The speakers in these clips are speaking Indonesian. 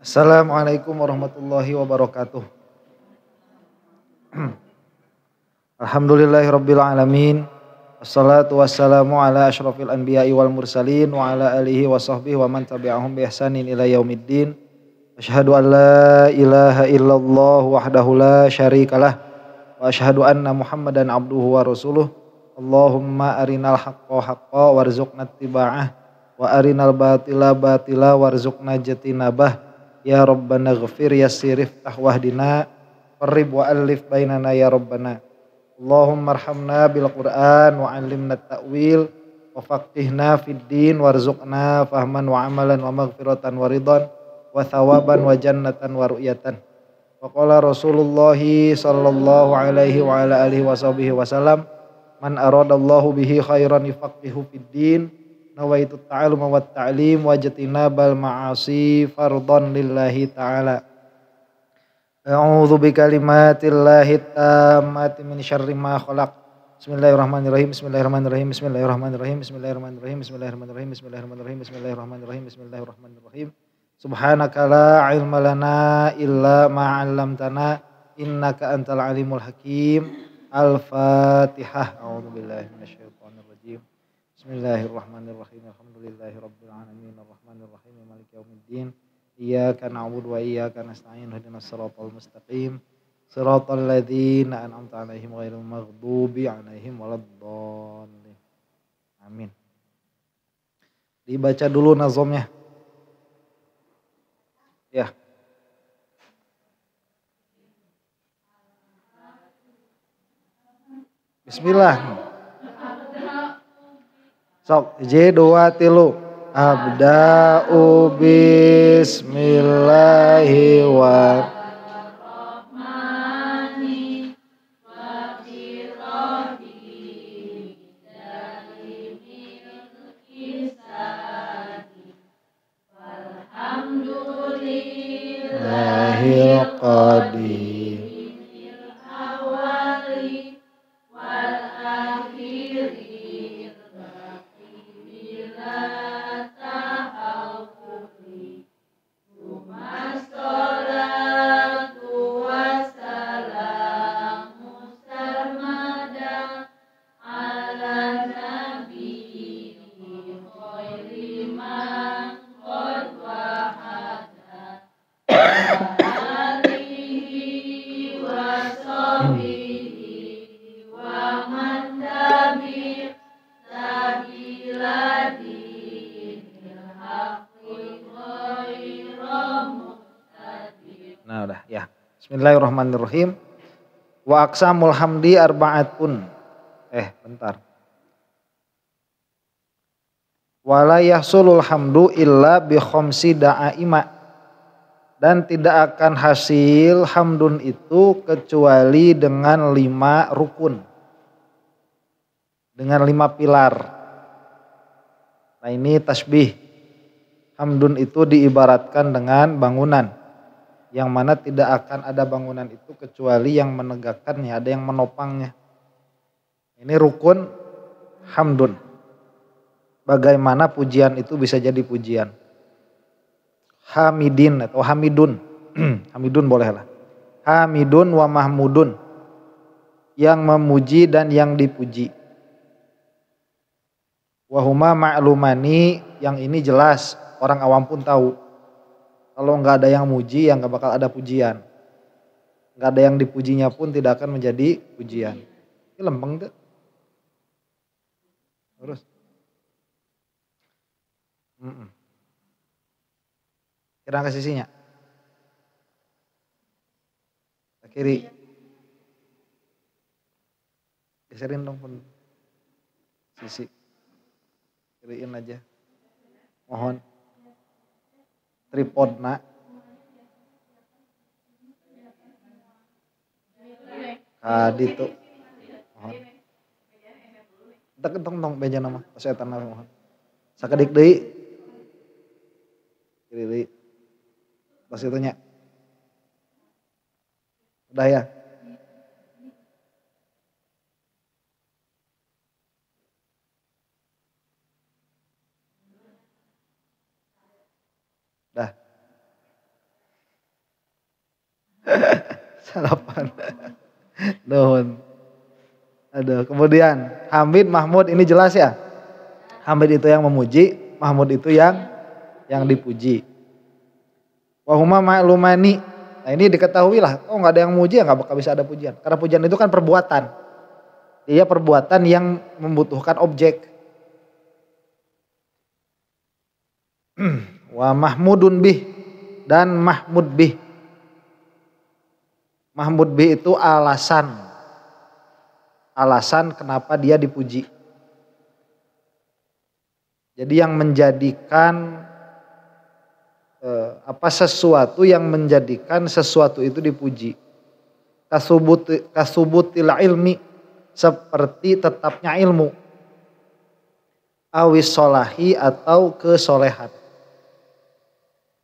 Assalamualaikum warahmatullahi wabarakatuh. Alhamdulillahirabbil alamin. Wassalatu wassalamu ala asyrafil anbiya'i wal mursalin wa ala alihi wa sahbihi wa man tabi'ahum bi ihsanin ila yaumiddin. Asyhadu an la ilaha illallah wahdahu la syarikalah wa asyhadu anna Muhammadan abduhu wa rasuluh. Allahumma arinal haqqa haqqa warzuqna ittiba'ah wa arinal batila batila warzuqna jatinabah. Ya Rabbana ghafir yassir iftah wahdina qarrib wa alif bainana ya Rabbana. Allahumma arhamna bil Qur'an wa 'allimna ta'wil wa faqihna fid din warzuqna fahman wa amalan wa maghfiratan wa ridhan wa thawaban wa jannatan wa ru'yatan. Wa qala Rasulullah sallallahu alaihi wa ala alihi wasallam, man aradallahu bihi khairan yufaqihu fid din. Nawaitu ta'aluma wa ta'lim wa jatinabal ma'asi fardhan lillahi ta'ala. A'udzu bikalimatillahi tammati min syarri ma khalaq. Bismillahirrahmanirrahim. Bismillahirrahmanirrahim. Bismillahirrahmanirrahim. Bismillahirrahmanirrahim. Bismillahirrahmanirrahim. Bismillahirrahmanirrahim. Bismillahirrahmanirrahim. Bismillahirrahmanirrahim. Subhanaka la ilma lana illa ma 'allamtana innaka antal alimul hakim. Al-Fatihah. A'udzu billahi minasyaitonir rajim. Bismillahirrahmanirrahim. Alhamdulillahirabbil alamin arrahmanir rahim maliki yaumiddin. Iyyaka na'budu wa iyyaka nasta'in ihdinas siratal mustaqim. Siratal ladzina an'amta 'alaihim ghairil maghdubi 'alaihim waladdallin. Amin. Dibaca dulu nazomnya. Ya. Bismillah. Sok, 1, 2, 3. Abda'u bismillahi wa lahil qadim. Nah udah ya. Bismillahirrahmanirrahim. Wa aqsamul hamdi arba'atun. Bentar. Wala yahsulul hamdu illa bi khamsi da'aima. Dan tidak akan hasil hamdun itu kecuali dengan 5 rukun. Dengan 5 pilar. Nah ini tasbih. Hamdun itu diibaratkan dengan bangunan. Yang mana tidak akan ada bangunan itu kecuali yang menegakkannya, ada yang menopangnya. Ini rukun hamdun. Bagaimana pujian itu bisa jadi pujian. Hamidin atau hamidun. Hamidun bolehlah. Hamidun wa mahmudun. Yang memuji dan yang dipuji. Wahuma ma'lumani, yang ini jelas orang awam pun tahu. Kalau nggak ada yang muji, ya nggak bakal ada pujian. Nggak ada yang dipujinya pun tidak akan menjadi pujian. Ini lempeng tuh. Terus. Kira ke sisinya. Ke kiri. Geserin dong pun. Sisi. Kiriin aja. Mohon. Tripod nak. Kadi tuh. Mohon. Kita tong beja nama. Kesehatan nama mohon. Sakedik deui. Kiri deui. Pas itunya. Udah ya. Dah. Salapan. Nuhun. Aduh, kemudian Hamid, Mahmud ini jelas ya. Hamid itu yang memuji, Mahmud itu yang dipuji. Wahuma ma'lumani. Nah ini diketahui lah, oh nggak ada yang memuji ya nggak bakal bisa ada pujian. Karena pujian itu kan perbuatan. Dia perbuatan yang membutuhkan objek. Wa mahmudun bih dan mahmud bih. Mahmud bih itu alasan kenapa dia dipuji. Jadi yang menjadikan sesuatu yang menjadikan sesuatu itu dipuji. Kasubutil ilmi, seperti tetapnya ilmu. Awis solahi, atau kesolehan.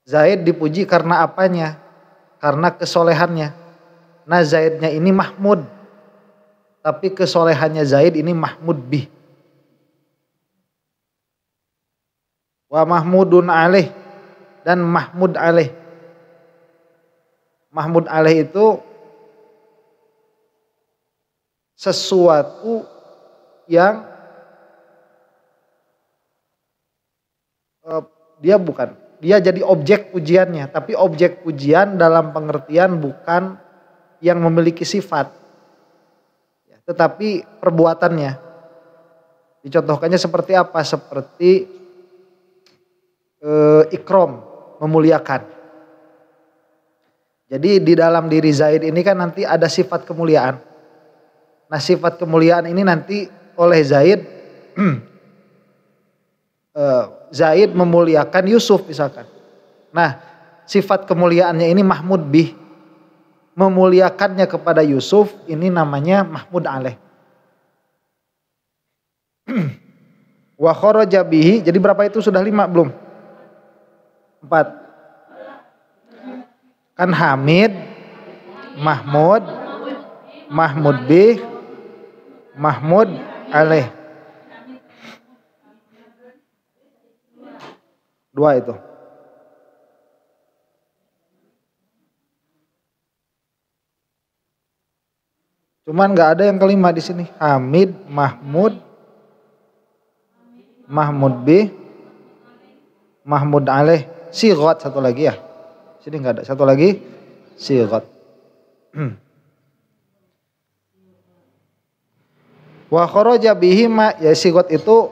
Zaid dipuji karena apanya? Karena kesolehannya. Nah Zaidnya ini Mahmud, tapi kesolehannya Zaid ini Mahmud bih. Wa Mahmudun alaih, dan Mahmud alaih. Mahmud alaih itu sesuatu yang dia jadi objek pujiannya, tapi objek pujian dalam pengertian bukan yang memiliki sifat, tetapi perbuatannya. Dicontohkannya seperti apa? Seperti ikram, memuliakan. Jadi di dalam diri Zaid ini kan nanti ada sifat kemuliaan. Nah sifat kemuliaan ini nanti oleh Zaid Zaid memuliakan Yusuf misalkan. Nah sifat kemuliaannya ini Mahmud bih, memuliakannya kepada Yusuf, ini namanya Mahmud alaih. Wa kharaja bihi, jadi berapa itu? Sudah 5 belum? 4. Kan Hamid, Mahmud, Mahmud bih, Mahmud alaih. 2 itu. Cuman nggak ada yang kelima di sini. Hamid, Mahmud, Mahmud bih, Mahmud alaih. Sighat satu lagi ya. Sini nggak ada. Satu lagi sighat. Wa kharaja bihi ma, ya sighat itu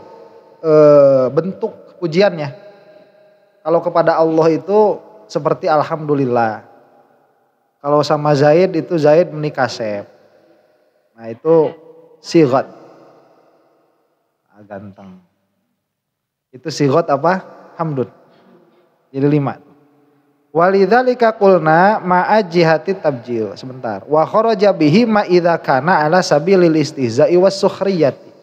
bentuk pujiannya. Kalau kepada Allah itu seperti alhamdulillah. Kalau sama Zaid itu Zaid menikasep. Nah itu sighat. Ganteng. Itu sighat apa? Hamdun. Jadi 5. Walidzalika qulna ma'a jihati tabjil. Sebentar. Wa kharaja bihi ma idza kana ala sabilil istihza'i was sukhriyati.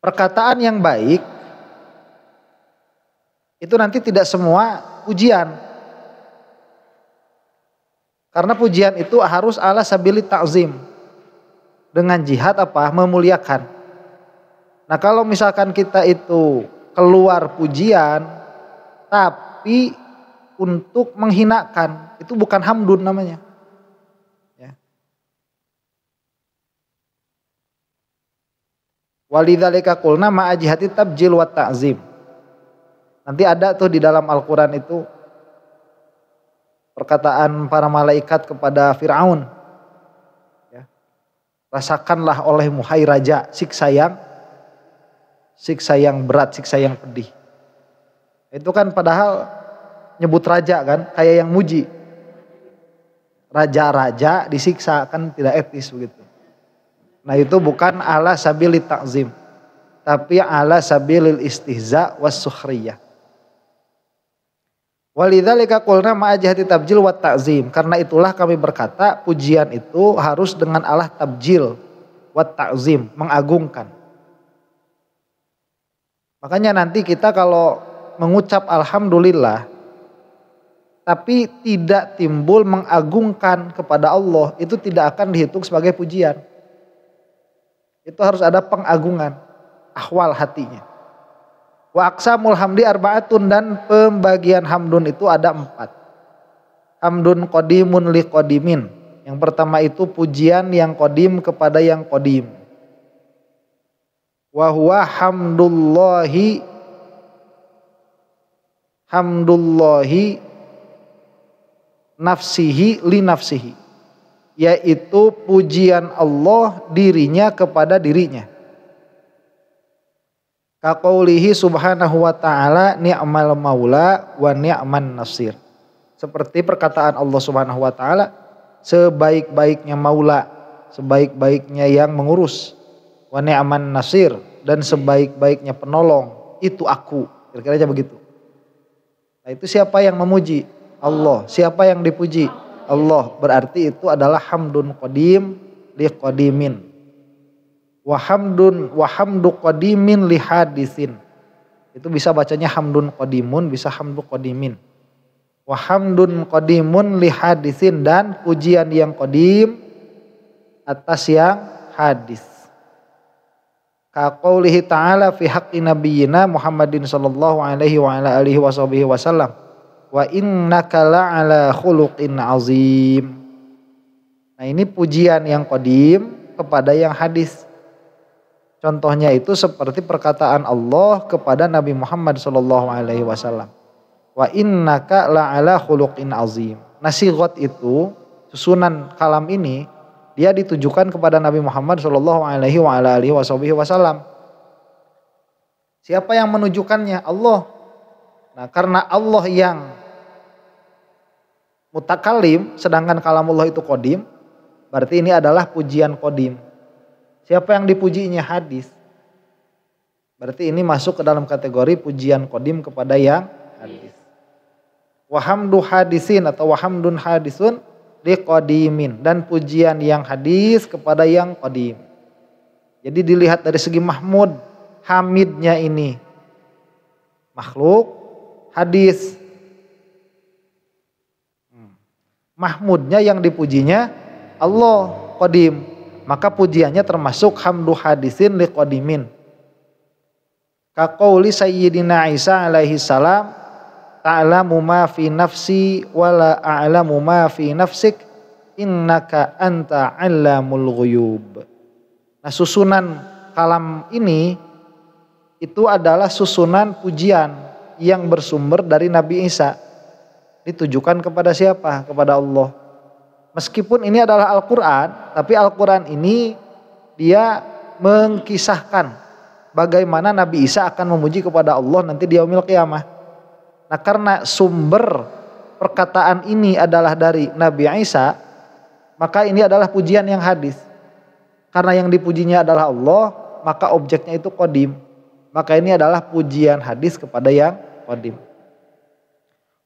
Perkataan yang baik itu nanti tidak semua pujian. Karena pujian itu harus ala sabilit ta'zim. Dengan jihad apa? Memuliakan. Nah kalau misalkan kita itu keluar pujian tapi untuk menghinakan, itu bukan hamdun namanya. Ya. Walidzalika qulna ma'a jihati tabjil wa ta'zim. Nanti ada tuh di dalam Al-Quran itu perkataan para malaikat kepada Fir'aun. Ya. Rasakanlah olehmu hai raja siksa yang berat, siksa yang pedih. Itu kan padahal nyebut raja kan, kayak yang muji. Raja-raja disiksa kan tidak etis begitu. Nah itu bukan ala sabilit ta'zim, tapi ala sabilil istihza was sukhriyah. Walidzalika qulna ma'a jihati tabjil wa ta'zim. Karena itulah kami berkata pujian itu harus dengan alah tabjil wa ta'zim, mengagungkan. Makanya nanti kita kalau mengucap alhamdulillah tapi tidak timbul mengagungkan kepada Allah, itu tidak akan dihitung sebagai pujian. Itu harus ada pengagungan ahwal hatinya. Wa aqsamul hamdi arba'atun, dan pembagian hamdun itu ada 4. Hamdun qadimun li qadimin. Yang pertama itu pujian yang qadim kepada yang qadim. Wa huwa hamdullahi nafsihi li nafsihi, yaitu pujian Allah dirinya kepada dirinya. Kaqaulihi subhanahu wa ta'ala ni'mal maula wa ni'man nasir. Seperti perkataan Allah subhanahu wa ta'ala, sebaik-baiknya maula, sebaik-baiknya yang mengurus, wa ni'man nasir, dan sebaik-baiknya penolong itu aku. Kira-kira begitu. Nah, itu siapa yang memuji? Allah. Siapa yang dipuji? Allah. Berarti itu adalah hamdun qadim li qadimin. Wa hamdu qadimin li hadisin. Itu bisa bacanya hamdun qadimun, bisa hamdu qadimin. Wa hamdun qadimun li hadisin, dan pujian yang qadim atas yang hadis. Ka qaulihi ta'ala fi haqqi nabiyyina Muhammadin sallallahu alaihi wa ala alihi wasallam. Wa innaka la'ala khuluqin azim. Nah, ini pujian yang qadim kepada yang hadis. Contohnya itu seperti perkataan Allah kepada Nabi Muhammad sallallahu alaihi wasallam. Wa innaka la'ala khuluqin azim. Nasigot itu, susunan kalam ini, dia ditujukan kepada Nabi Muhammad sallallahu alaihi wasallam. Siapa yang menunjukkannya? Allah. Nah, karena Allah yang mutakalim, sedangkan kalamullah itu qadim, berarti ini adalah pujian qadim. Siapa yang dipujinya? Hadis. Berarti ini masuk ke dalam kategori pujian qadim kepada yang hadis. Wahamdu hadisin atau wahamdun hadisun li qadimin, dan pujian yang hadis kepada yang qadim. Jadi dilihat dari segi mahmud, hamidnya ini makhluk, hadis. Mahmudnya yang dipujinya Allah, qadim. Maka pujiannya termasuk hamdu hadisin li qadimin. Kaqauli sayyidina Isa alaihi salam, ta'lamu ma fi nafsi wa la a'lamu ma fi nafsik innaka anta 'allamul ghuyub. Nah, susunan kalam ini itu adalah susunan pujian yang bersumber dari Nabi Isa. Ditujukan kepada siapa? Kepada Allah. Meskipun ini adalah Al-Quran, tapi Al-Quran ini dia mengkisahkan bagaimana Nabi Isa akan memuji kepada Allah nanti di yaumil qiyamah. Nah, karena sumber perkataan ini adalah dari Nabi Isa, maka ini adalah pujian yang hadis. Karena yang dipujinya adalah Allah, maka objeknya itu qadim. Maka ini adalah pujian hadis kepada yang qadim.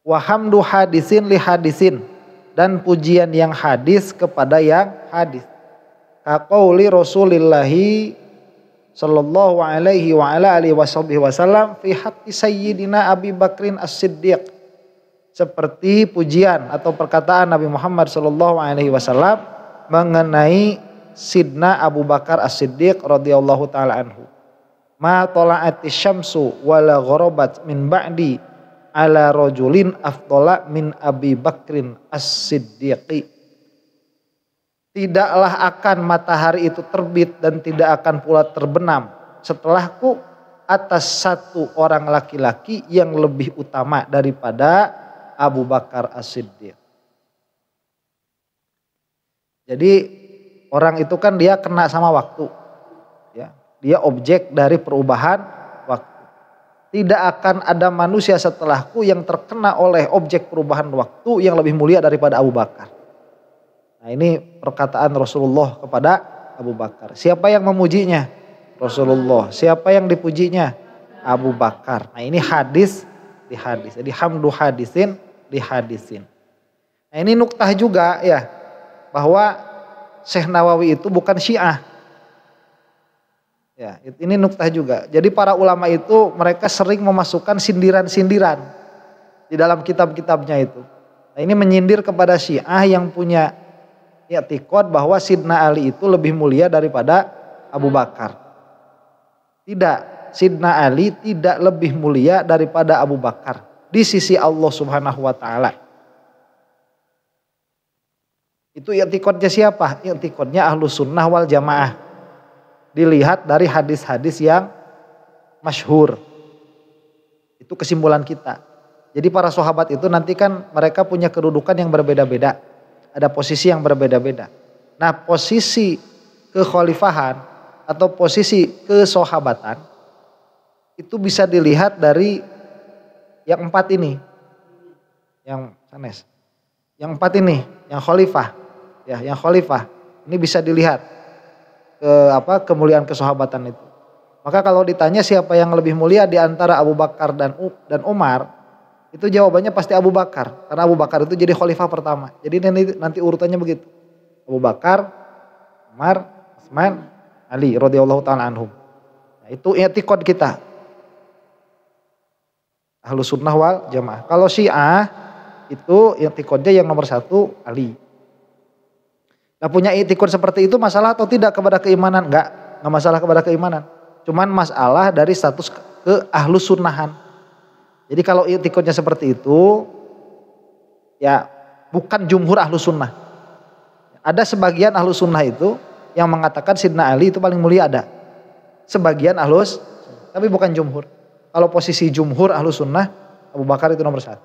Wa hamdu hadisin li hadisin, dan pujian yang hadis kepada yang hadis. Kaqauli Rasulillahi sallallahu alaihi wa ala alihi wasallam fi haqqi sayyidina Abi Bakrin As-Siddiq. Seperti pujian atau perkataan Nabi Muhammad sallallahu alaihi wasallam mengenai Sidna Abu Bakar As-Siddiq radhiyallahu taala anhu. Ma tala'ati syamsu wala gharabat min ba'di ala rajulin afdala min Abi Bakrin As-Siddiqi. Tidaklah akan matahari itu terbit dan tidak akan pula terbenam setelahku atas satu orang laki-laki yang lebih utama daripada Abu Bakar As-Siddiq. Jadi orang itu kan dia kena sama waktu, ya. Dia objek dari perubahan waktu. Tidak akan ada manusia setelahku yang terkena oleh objek perubahan waktu yang lebih mulia daripada Abu Bakar. Nah, ini perkataan Rasulullah kepada Abu Bakar. Siapa yang memujinya? Rasulullah. Siapa yang dipujinya? Abu Bakar. Nah, ini hadis di hadis. Jadi hamdu hadisin di hadisin. Nah, ini nuktah juga ya, bahwa Syekh Nawawi itu bukan Syiah. Ya, ini nuktah juga. Jadi para ulama itu mereka sering memasukkan sindiran-sindiran di dalam kitab-kitabnya itu. Nah, ini menyindir kepada Syiah yang punya i'tiqad bahwa Sidna Ali itu lebih mulia daripada Abu Bakar. Tidak, Sidna Ali tidak lebih mulia daripada Abu Bakar di sisi Allah Subhanahu wa taala. Itu i'tiqadnya siapa? I'tiqadnya Ahlus Sunnah wal Jamaah. Dilihat dari hadis-hadis yang masyhur. Itu kesimpulan kita. Jadi para sahabat itu nanti kan mereka punya kedudukan yang berbeda-beda. Ada posisi yang berbeda-beda. Nah, posisi kekhalifahan atau posisi kesahabatan itu bisa dilihat dari yang 4 ini. Yang sanes. Yang 4 ini, yang khalifah. Ya, yang khalifah. Ini bisa dilihat kemuliaan kesahabatan itu. Maka kalau ditanya siapa yang lebih mulia di antara Abu Bakar dan Umar, itu jawabannya pasti Abu Bakar. Karena Abu Bakar itu jadi khalifah pertama. Jadi nanti urutannya begitu. Abu Bakar, Umar, Utsman, Ali radhiyallahu taala anhum. Nah, itu i'tiqad kita. Ahlus Sunnah wal Jamaah. Kalau Syiah itu i'tiqadnya yang nomor 1 Ali. Nah, punya i'tiqad seperti itu masalah atau tidak kepada keimanan? Enggak masalah kepada keimanan. Cuman masalah dari status ke Ahlus Sunnahan. Jadi kalau i'tiqadnya seperti itu ya bukan jumhur Ahlus Sunnah. Ada sebagian Ahlus Sunnah itu yang mengatakan Sidna Ali itu paling mulia ada. Sebagian Ahlus, tapi bukan jumhur. Kalau posisi jumhur Ahlus Sunnah, Abu Bakar itu nomor 1.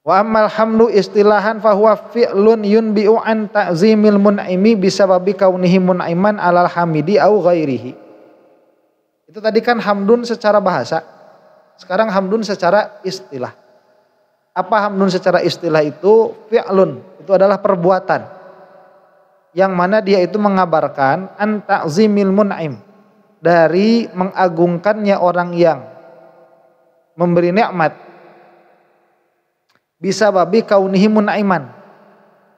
Wa ammal hamdu istilahan fahuwa fi'lun yunbi'u an ta'zimil mun'imi bisababi kaunihi mun'iman alal hamidi au ghairihi. Itu tadi kan hamdun secara bahasa. Sekarang hamdun secara istilah. Apa hamdun secara istilah itu? Fi'lun, itu adalah perbuatan. Yang mana dia itu mengabarkan an ta'zimil mun'im. Dari mengagungkannya orang yang memberi nikmat. Bisa babi kaunihi mun'iman.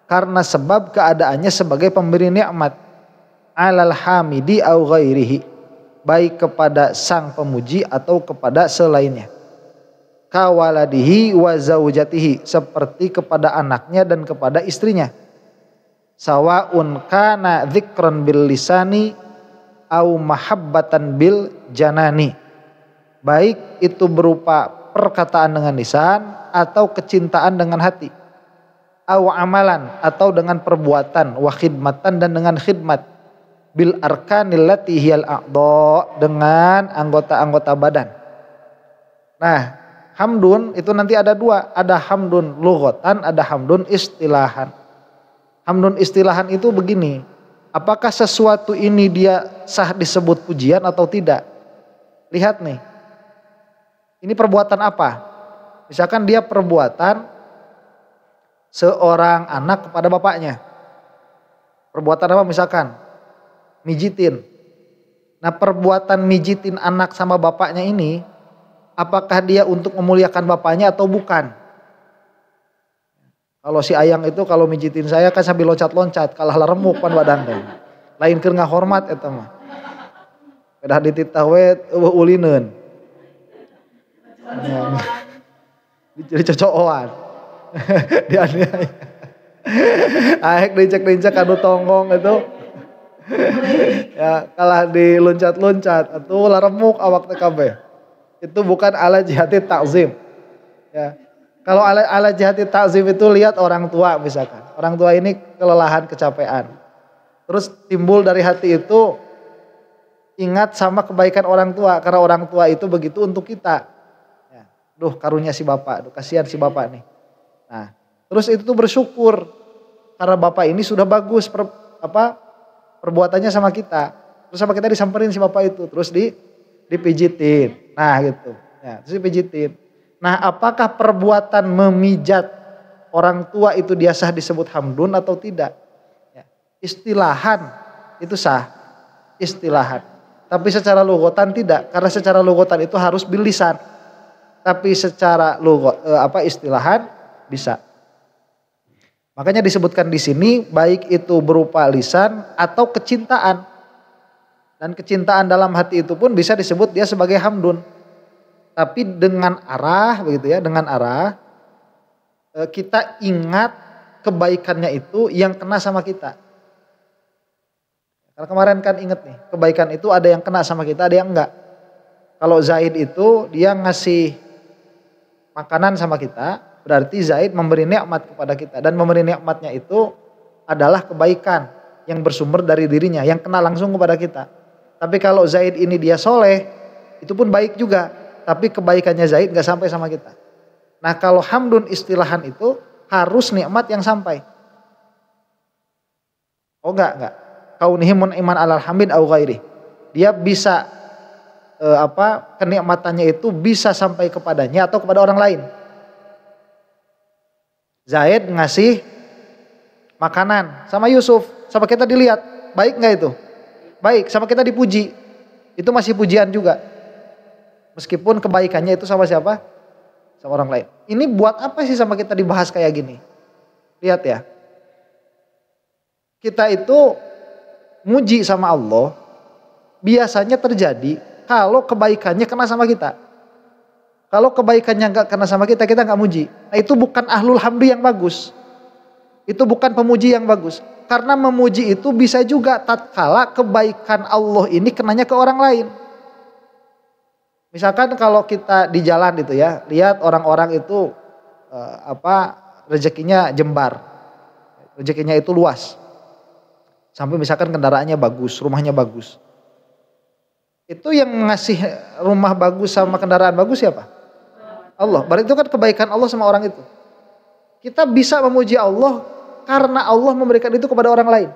Karena sebab keadaannya sebagai pemberi nikmat. Alal hamidi au ghairihi. Baik kepada sang pemuji atau kepada selainnya. Kawaladihi wa zaujatihi. Seperti kepada anaknya dan kepada istrinya. Sawa'un kana dzikran bil lisani au mahabbatan bil janani. Baik itu berupa perkataan dengan lisan atau kecintaan dengan hati. Au amalan atau dengan perbuatan, wa khidmatan dan dengan khidmat. Bil arkanil lati hiyal a'dha, dengan anggota-anggota badan. Nah, hamdun itu nanti ada 2, ada hamdun lughatan, ada hamdun istilahan. Hamdun istilahan itu begini, apakah sesuatu ini dia sah disebut pujian atau tidak? Lihat nih, ini perbuatan apa? Misalkan dia perbuatan seorang anak kepada bapaknya. Perbuatan apa misalkan? Mijitin. Nah, perbuatan mijitin anak sama bapaknya ini, apakah dia untuk memuliakan bapaknya atau bukan? Kalau si Ayang itu kalau mijitin saya kan sambil loncat-loncat, kalah remuk pan badan teh. Lain keur ngahormat eta mah. Kedah dititah we ulineun. Jadi cocokan. Dianiaya. Aek dicek-dicek anu tonggong itu. Ya kalah diloncat-loncat atuh laremuk awak teh kabeh. Itu bukan ala jihati ta'zim. Ya. Kalau ala jihati ta'zim itu lihat orang tua misalkan. Orang tua ini kelelahan, kecapean. Terus timbul dari hati itu ingat sama kebaikan orang tua. Karena orang tua itu begitu untuk kita. Ya. Duh karunia si bapak, duh kasihan si bapak nih. Nah, terus itu tuh bersyukur. Karena bapak ini sudah bagus perbuatannya sama kita. Terus sama kita disamperin si bapak itu. Terus dipijitin. Nah gitu. Ya, terus dipijitin. Nah, apakah perbuatan memijat orang tua itu dia sah disebut hamdun atau tidak? Ya, istilahan itu sah, istilahan. Tapi secara lughatan tidak, karena secara lughatan itu harus bil lisan. Tapi secara istilahan bisa. Makanya disebutkan di sini baik itu berupa lisan atau kecintaan. Dan kecintaan dalam hati itu pun bisa disebut dia sebagai hamdun. Tapi dengan arah begitu ya, dengan arah kita ingat kebaikannya itu yang kena sama kita. Karena kemarin kan ingat nih, kebaikan itu ada yang kena sama kita, ada yang enggak. Kalau Zaid itu dia ngasih makanan sama kita, berarti Zaid memberi nikmat kepada kita. Dan memberi nikmatnya itu adalah kebaikan yang bersumber dari dirinya, yang kena langsung kepada kita. Tapi kalau Zaid ini dia soleh, itu pun baik juga. Tapi kebaikannya Zaid gak sampai sama kita. Nah kalau hamdun istilahan itu harus nikmat yang sampai. Oh enggak. Kaunihi mun'iman alal hamid au ghairi. Dia bisa kenikmatannya itu bisa sampai kepadanya atau kepada orang lain. Zaid ngasih makanan sama Yusuf, sama kita dilihat, baik nggak itu? Baik, sama kita dipuji, itu masih pujian juga. Meskipun kebaikannya itu sama siapa? Sama orang lain. Ini buat apa sih sama kita dibahas kayak gini? Lihat ya, kita itu muji sama Allah biasanya terjadi kalau kebaikannya kena sama kita. Kalau kebaikannya nggak kena sama kita, kita nggak muji. Nah itu bukan ahlul hamdi yang bagus. Itu bukan pemuji yang bagus. Karena memuji itu bisa juga tatkala kebaikan Allah ini kenanya ke orang lain. Misalkan kalau kita di jalan itu ya, lihat orang-orang itu rezekinya jembar. Rezekinya itu luas. Sampai misalkan kendaraannya bagus, rumahnya bagus. Itu yang ngasih rumah bagus sama kendaraan bagus siapa? Allah. Berarti itu kan kebaikan Allah sama orang itu. Kita bisa memuji Allah karena Allah memberikan itu kepada orang lain.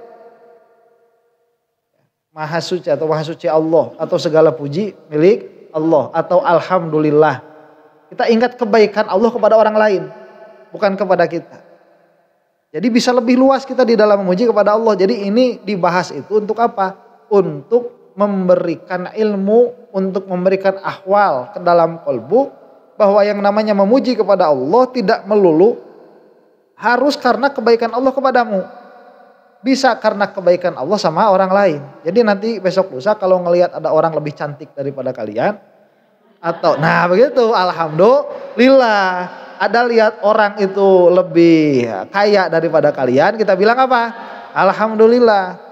Maha suci atau maha suci Allah atau segala puji milik Allah atau alhamdulillah. Kita ingat kebaikan Allah kepada orang lain, bukan kepada kita. Jadi bisa lebih luas kita di dalam memuji kepada Allah. Jadi ini dibahas itu untuk apa? Untuk memberikan ilmu, untuk memberikan ahwal ke dalam kolbu, bahwa yang namanya memuji kepada Allah tidak melulu harus karena kebaikan Allah kepadamu. Bisa karena kebaikan Allah sama orang lain. Jadi nanti besok lusa kalau ngelihat ada orang lebih cantik daripada kalian, atau nah begitu, alhamdulillah. Ada lihat orang itu lebih kaya daripada kalian, kita bilang apa? Alhamdulillah.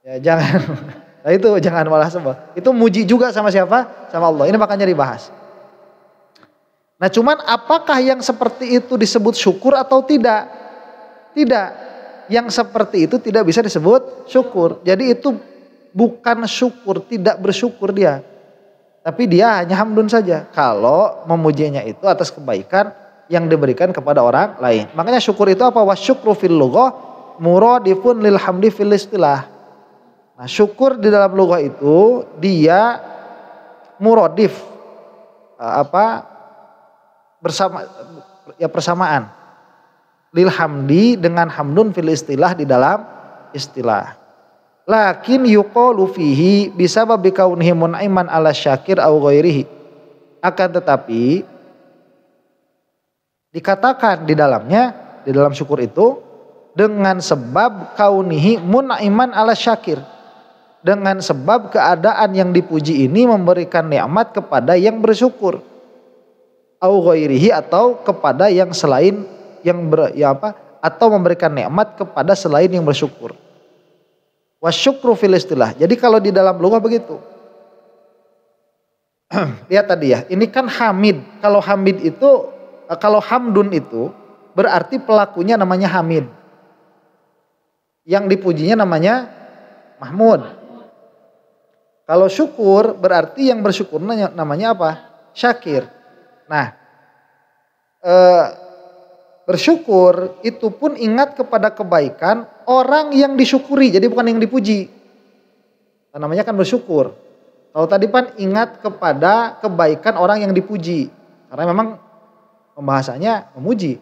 Ya jangan, nah itu jangan malah sebel. Itu muji juga sama siapa? Sama Allah. Ini makanya dibahas. Nah cuman apakah yang seperti itu disebut syukur atau tidak? Tidak. Yang seperti itu tidak bisa disebut syukur. Jadi itu bukan syukur, tidak bersyukur dia. Tapi dia hanya hamdun saja. Kalau memujinya itu atas kebaikan yang diberikan kepada orang lain. Makanya syukur itu apa? Wasyukru fil lughah muradifun lil hamdi fil istilah. Nah syukur di dalam lughah itu dia muradif. Persamaan. Lil hamdi dengan hamdun fil istilah di dalam istilah. Lakin yuqalu fihi bisababi kaunihi mun'iman ala syakir au ghairihi. Akan tetapi dikatakan di dalamnya, di dalam syukur itu dengan sebab kaunihi mun'iman ala syakir. Dengan sebab keadaan yang dipuji ini memberikan nikmat kepada yang bersyukur. Au ghairihi atau kepada yang selain atau memberikan nikmat kepada selain yang bersyukur. Wasyukru fil istilah. Jadi kalau di dalam lughah begitu. Lihat tadi ya, ini kan hamid. Kalau hamid itu, kalau hamdun itu berarti pelakunya namanya hamid. Yang dipujinya namanya mahmud. Kalau syukur berarti yang bersyukur namanya apa? Syakir. Nah, bersyukur itu pun ingat kepada kebaikan orang yang disyukuri, jadi bukan yang dipuji. Namanya kan bersyukur. Kalau tadi kan ingat kepada kebaikan orang yang dipuji. Karena memang pembahasannya memuji.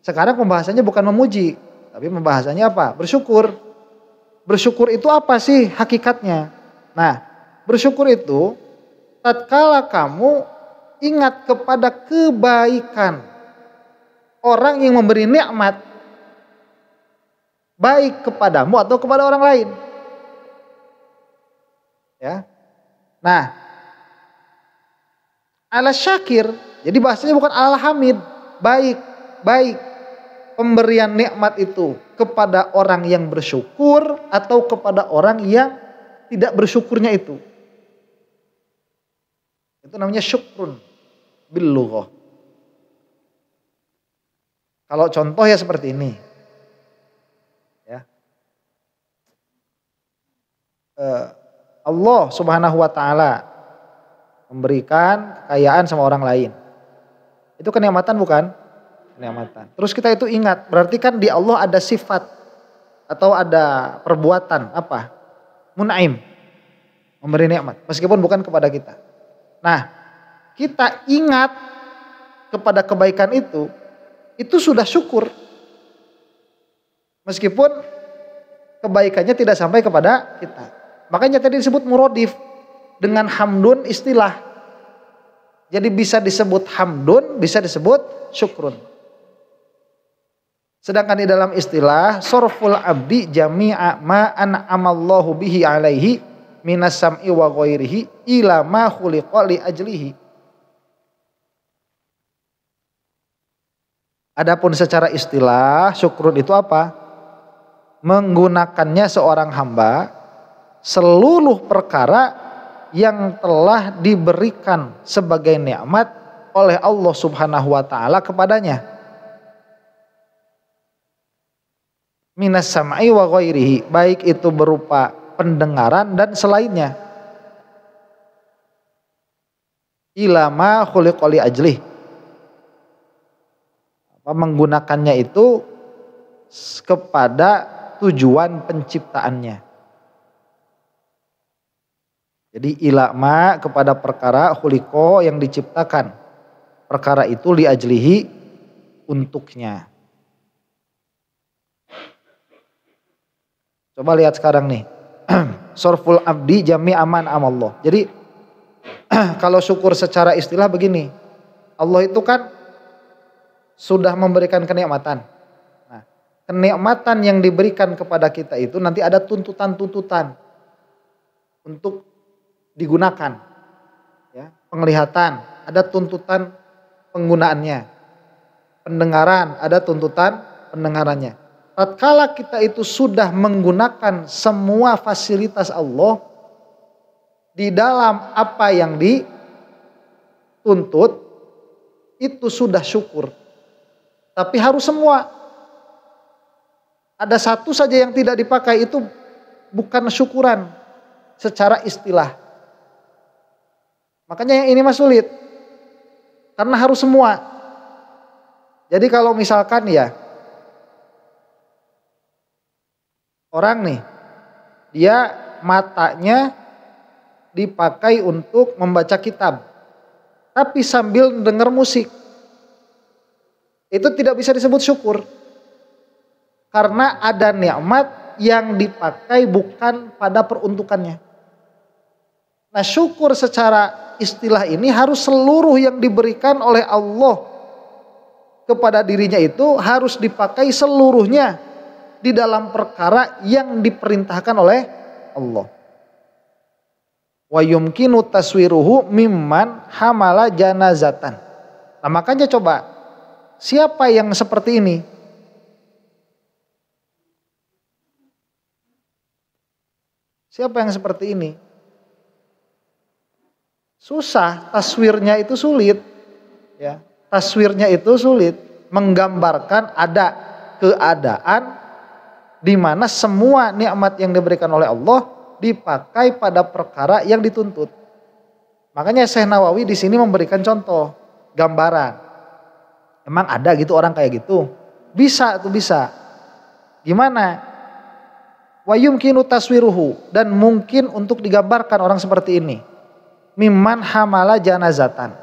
Sekarang pembahasannya bukan memuji, tapi pembahasannya apa? Bersyukur. Bersyukur itu apa sih hakikatnya? Nah, bersyukur itu tatkala kamu ingat kepada kebaikan orang yang memberi nikmat baik kepadamu atau kepada orang lain. Ya. Nah, ala syakir, jadi bahasanya bukan ala hamid, baik pemberian nikmat itu kepada orang yang bersyukur atau kepada orang yang tidak bersyukurnya itu. Itu namanya syukrun bil lughah. Kalau contoh ya seperti ini. Ya. Allah Subhanahu wa taala memberikan kekayaan sama orang lain. Itu kenikmatan bukan? Kenikmatan. Terus kita itu ingat, berarti kan di Allah ada sifat atau ada perbuatan apa? Mun'im. Memberi nikmat, meskipun bukan kepada kita. Nah, kita ingat kepada kebaikan itu sudah syukur. Meskipun kebaikannya tidak sampai kepada kita. Makanya tadi disebut murodif dengan hamdun istilah. Jadi bisa disebut hamdun, bisa disebut syukrun. Sedangkan di dalam istilah sorful abdi jami'a ma an'amallahu bihi alaihi minas sam'i wa ghairihi ila ma khuliqa li ajlihi. Adapun secara istilah syukrun itu apa? Menggunakannya seorang hamba seluruh perkara yang telah diberikan sebagai nikmat oleh Allah Subhanahu wa taala kepadanya. Minas sam'i wa ghairihi, baik itu berupa pendengaran dan selainnya. Ila ma khuliqa li ajlih. Menggunakannya itu kepada tujuan penciptaannya. Jadi ilama kepada perkara khuliqa yang diciptakan. Perkara itu li ajlihi untuknya. Coba lihat sekarang nih. Sorful abdi jami aman amallah. Jadi kalau syukur secara istilah begini. Allah itu kan sudah memberikan kenikmatan. Nah, kenikmatan yang diberikan kepada kita itu nanti ada tuntutan-tuntutan untuk digunakan. Ya, penglihatan, ada tuntutan penggunaannya. Pendengaran, ada tuntutan pendengarannya. Tatkala kita itu sudah menggunakan semua fasilitas Allah di dalam apa yang dituntut, itu sudah syukur. Tapi harus semua. Ada satu saja yang tidak dipakai, itu bukan syukuran secara istilah. Makanya yang ini mah sulit. Karena harus semua. Jadi kalau misalkan ya, orang nih, dia matanya dipakai untuk membaca kitab. Tapi sambil dengar musik. Itu tidak bisa disebut syukur. Karena ada nikmat yang dipakai bukan pada peruntukannya. Nah, syukur secara istilah ini harus seluruh yang diberikan oleh Allah kepada dirinya itu harus dipakai seluruhnya di dalam perkara yang diperintahkan oleh Allah. Wa yumkinu taswiruhu mimman hamala janazatan. Nah, makanya coba, siapa yang seperti ini? Siapa yang seperti ini? Susah, taswirnya itu sulit. Ya, taswirnya itu sulit. Menggambarkan ada keadaan di mana semua nikmat yang diberikan oleh Allah dipakai pada perkara yang dituntut. Makanya Syekh Nawawi di sini memberikan contoh, gambaran. Emang ada gitu orang kayak gitu? Bisa tuh, bisa. Gimana? Wa yumkinu taswiruhu, dan mungkin untuk digambarkan orang seperti ini. Mimman hamala janazatan,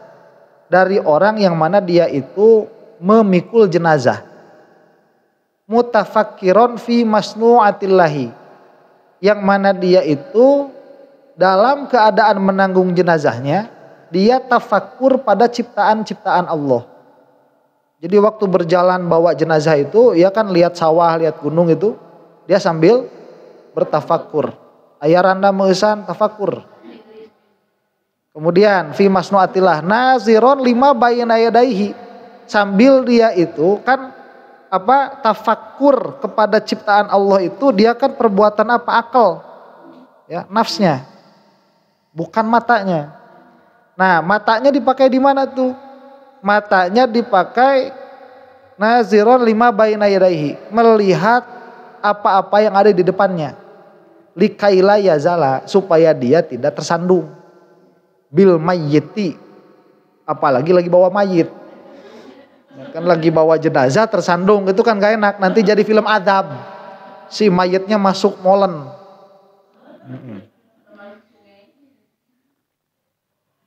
dari orang yang mana dia itu memikul jenazah. Mutafakkiron fi masnu'atillahi, yang mana dia itu dalam keadaan menanggung jenazahnya, dia tafakkur pada ciptaan-ciptaan Allah. Jadi waktu berjalan bawa jenazah itu, ya kan lihat sawah, lihat gunung itu, dia sambil bertafakkur. Ayah randa meusan tafakkur. Kemudian fi masnu'atillah naziron lima bayna yadaihi, sambil dia itu kan tafakkur kepada ciptaan Allah itu, dia kan perbuatan apa? Akal. Ya, nafsnya. Bukan matanya. Nah, matanya dipakai di mana tuh? Matanya dipakai naziron lima baina yadaihi, melihat apa-apa yang ada di depannya. Likaila yazala, supaya dia tidak tersandung. Bil mayyiti, apalagi lagi bawa mayit. Kan lagi bawa jenazah tersandung, itu kan gak enak. Nanti jadi film adab. Si mayitnya masuk molen.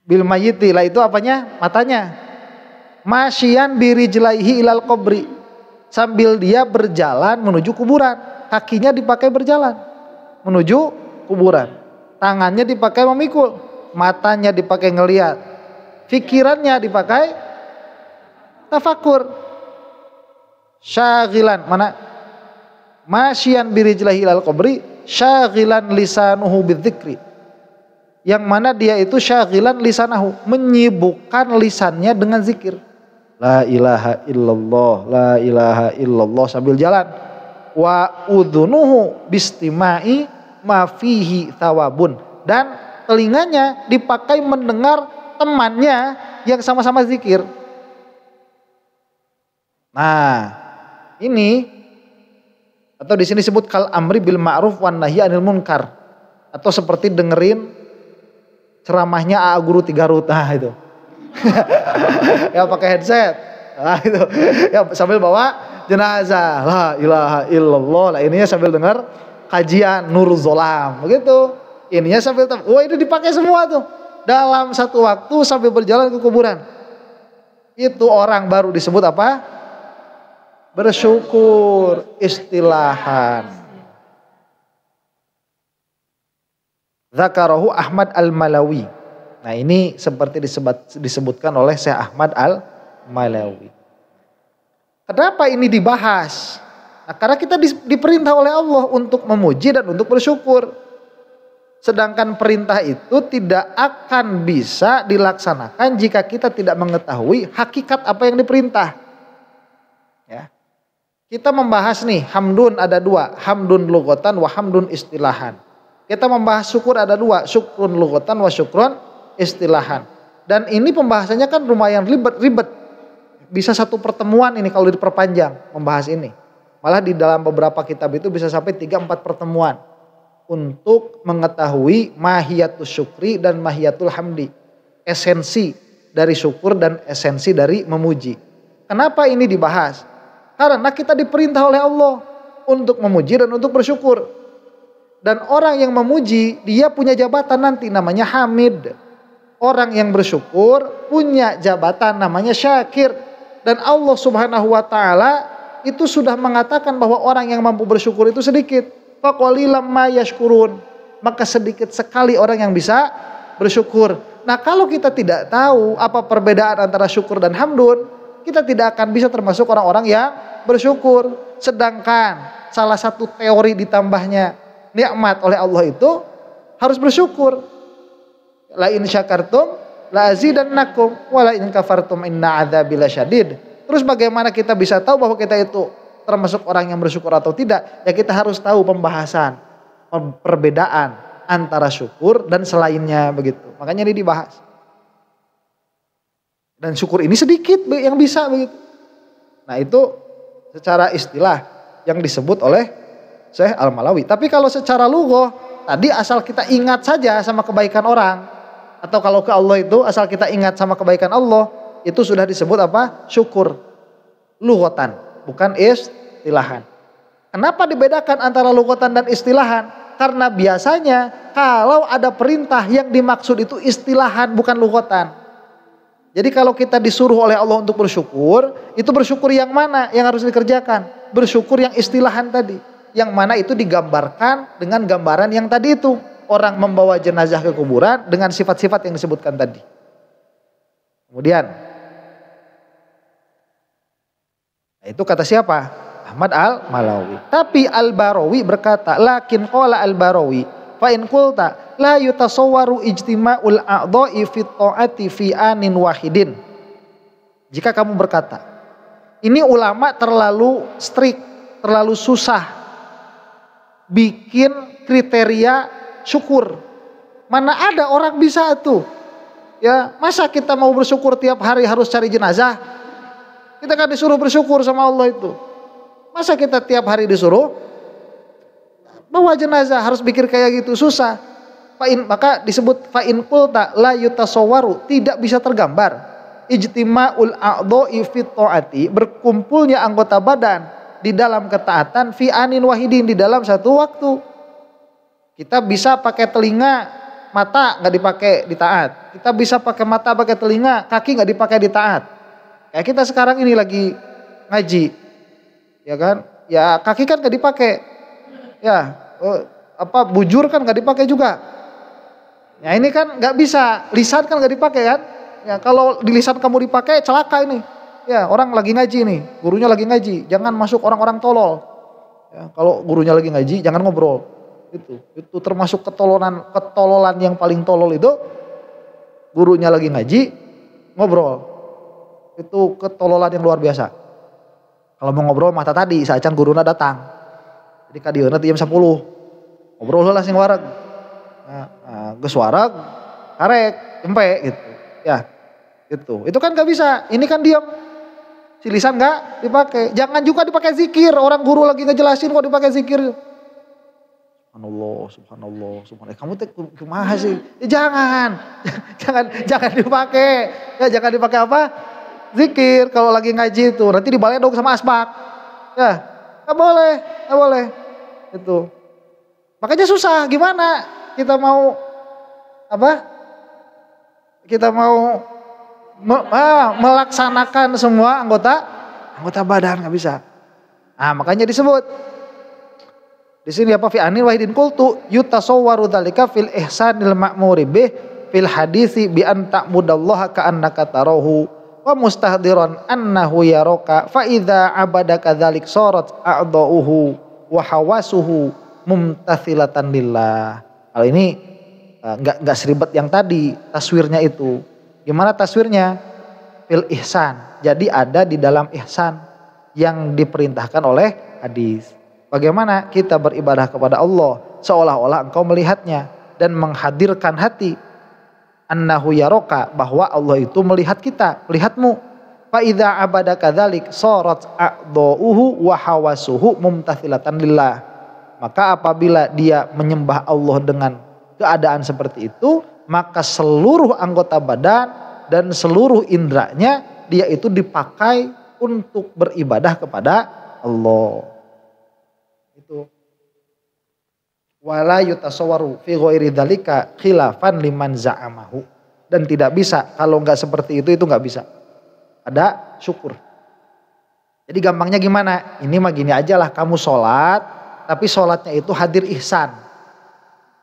Bil mayyiti, lah itu apanya? Matanya. Masyian birijlaihi ilal qabri, sambil dia berjalan menuju kuburan. Kakinya dipakai berjalan menuju kuburan. Tangannya dipakai memikul. Matanya dipakai ngelihat. Pikirannya dipakai tafakur. Syaghilan, mana? Masyian birijlaihi ilal qabri syaghilan lisanuhu bidzikri, yang mana dia itu syaghilan lisanahu, menyibukkan lisannya dengan zikir. La ilaha illallah, la ilaha illallah sambil jalan. Wa udhunuhu bistimai ma fihi thawabun, dan telinganya dipakai mendengar temannya yang sama-sama zikir. Nah, ini atau di sini disebut kal amri bil ma'ruf wan nahyi anil munkar, atau seperti dengerin ceramahnya AA Guru Tigarut. Nah itu. Ya pakai headset. Nah itu. Ya sambil bawa jenazah. La ilaha illallah. Lah ininya sambil dengar kajian Nurul Zolam. Begitu. Ininya sambil ini dipakai semua tuh. Dalam satu waktu sambil berjalan ke kuburan. Itu orang baru disebut apa? Bersyukur, istilahan. Zakarahu Ahmad Al-Malawi. Nah ini seperti disebutkan oleh Syekh Ahmad Al-Malawi. Kenapa ini dibahas? Nah, karena kita diperintah oleh Allah untuk memuji dan untuk bersyukur. Sedangkan perintah itu tidak akan bisa dilaksanakan jika kita tidak mengetahui hakikat apa yang diperintah. Ya. Kita membahas nih, hamdun ada dua, hamdun lughatan wa hamdun istilahan. Kita membahas syukur ada dua, syukrun lughatan wa syukrun istilahan. Dan ini pembahasannya kan lumayan ribet. Bisa satu pertemuan ini kalau diperpanjang membahas ini. Malah di dalam beberapa kitab itu bisa sampai 3-4 pertemuan. Untuk mengetahui mahiyatus syukri dan mahiyatul hamdi. Esensi dari syukur dan esensi dari memuji. Kenapa ini dibahas? Karena kita diperintah oleh Allah untuk memuji dan untuk bersyukur. Dan orang yang memuji, dia punya jabatan nanti namanya hamid. Orang yang bersyukur punya jabatan namanya syakir. Dan Allah Subhanahu wa taala itu sudah mengatakan bahwa orang yang mampu bersyukur itu sedikit. Faqalilam ma yashkurun. Maka sedikit sekali orang yang bisa bersyukur. Nah, kalau kita tidak tahu apa perbedaan antara syukur dan hamdun, kita tidak akan bisa termasuk orang-orang yang bersyukur. Sedangkan salah satu teori ditambahnya nikmat oleh Allah itu harus bersyukur. La in syakartum la azidannakum wa la in kafartum inna adzabi lasyadid. Terus bagaimana kita bisa tahu bahwa kita itu termasuk orang yang bersyukur atau tidak? Ya kita harus tahu pembahasan perbedaan antara syukur dan selainnya begitu. Makanya ini dibahas. Dan syukur ini sedikit yang bisa begitu. Nah itu secara istilah yang disebut oleh Syekh Al-Malawi. Tapi kalau secara lughah, tadi asal kita ingat saja sama kebaikan orang. Atau kalau ke Allah itu asal kita ingat sama kebaikan Allah, itu sudah disebut apa? Syukur. Lughatan, bukan istilahan. Kenapa dibedakan antara lughatan dan istilahan? Karena biasanya kalau ada perintah yang dimaksud itu istilahan bukan lughatan. Jadi kalau kita disuruh oleh Allah untuk bersyukur, itu bersyukur yang mana yang harus dikerjakan? Bersyukur yang istilahan tadi. Yang mana itu digambarkan dengan gambaran yang tadi itu. Orang membawa jenazah ke kuburan dengan sifat-sifat yang disebutkan tadi. Kemudian, nah itu kata siapa? Ahmad Al-Malawi. Tapi Al-Barawi berkata, lakin qala Al-Barawi, fa in qulta la yutasawwaru ijtima'ul a'dha'i fi ta'ati fi anin wahidin. Jika kamu berkata, ini ulama terlalu strict, terlalu susah bikin kriteria syukur. Mana ada orang bisa tuh Ya, masa kita mau bersyukur tiap hari harus cari jenazah? Kita kan disuruh bersyukur sama Allah itu. Masa kita tiap hari disuruh bawa jenazah, harus pikir kayak gitu, susah. Maka disebut fa'in qulta la yutasawwaru, tidak bisa tergambar. Ijtima'ul a'dha'i fi ta'ati, berkumpulnya anggota badan di dalam ketaatan fi anin wahidin, di dalam satu waktu. Kita bisa pakai telinga, mata nggak dipakai di taat. Kita bisa pakai mata, pakai telinga, kaki nggak dipakai di taat. Kayak kita sekarang ini lagi ngaji, ya kan? Ya kaki kan nggak dipakai, ya bujur kan nggak dipakai juga. Ya ini kan nggak bisa, lisan kan nggak dipakai kan? Ya kalau di lisan kamu dipakai celaka ini. Ya orang lagi ngaji nih, gurunya lagi ngaji, jangan masuk orang-orang tolol. Ya, kalau gurunya lagi ngaji jangan ngobrol. Itu termasuk ketololan yang paling tolol itu, gurunya lagi ngaji ngobrol. Itu ketololan yang luar biasa. Kalau mau ngobrol mata tadi saecan guruna datang. Jadi kadieuna jam 10. Ngobrol heula sing wareg. Geus wareg karek empe gitu. Ya. Gitu. Itu kan gak bisa. Ini kan diam. Si lisan gak dipakai. Jangan juga dipakai zikir. Orang guru lagi ngejelasin kok dipakai zikir. Subhanallah. Kamu teh kumaha sih? Ya jangan dipakai. Ya jangan dipakai apa? Zikir kalau lagi ngaji itu. Nanti dibaledog sama asbak. Ya, enggak boleh. Itu. Makanya susah, gimana? Kita mau apa? Kita mau melaksanakan semua anggota badan, nggak bisa. Nah, makanya disebut di sini apa, fi anil wahidin qultu yutasawwaru dzalika fil ihsanil ma'muri bih fil hadisi bi an ta'budallaha ka'annaka tarahu wa mustahdiran annahu yaraka fa idza abadaka dzalik sarat a'dha'uhu wa hawasuhu mumtathilatan lillah. Hal ini enggak seribet yang tadi taswirnya itu. Gimana taswirnya? Fil ihsan. Jadi ada di dalam ihsan yang diperintahkan oleh hadis. Bagaimana kita beribadah kepada Allah seolah-olah engkau melihatnya dan menghadirkan hati annahu yaraka, bahwa Allah itu melihat kita, melihatmu. Fa idza abadaka dzalik sarat a'dha'uhu wa hawasuhu mumtathilatan lillah. Maka apabila dia menyembah Allah dengan keadaan seperti itu, maka seluruh anggota badan dan seluruh indranya dia itu dipakai untuk beribadah kepada Allah. Itu wala yutasawwaru fi ghairi dzalika khilafan liman za'amahu. Dan tidak bisa, kalau enggak seperti itu enggak bisa. Ada syukur. Jadi gampangnya gimana? Ini mah gini aja lah, kamu sholat, tapi sholatnya itu hadir ihsan.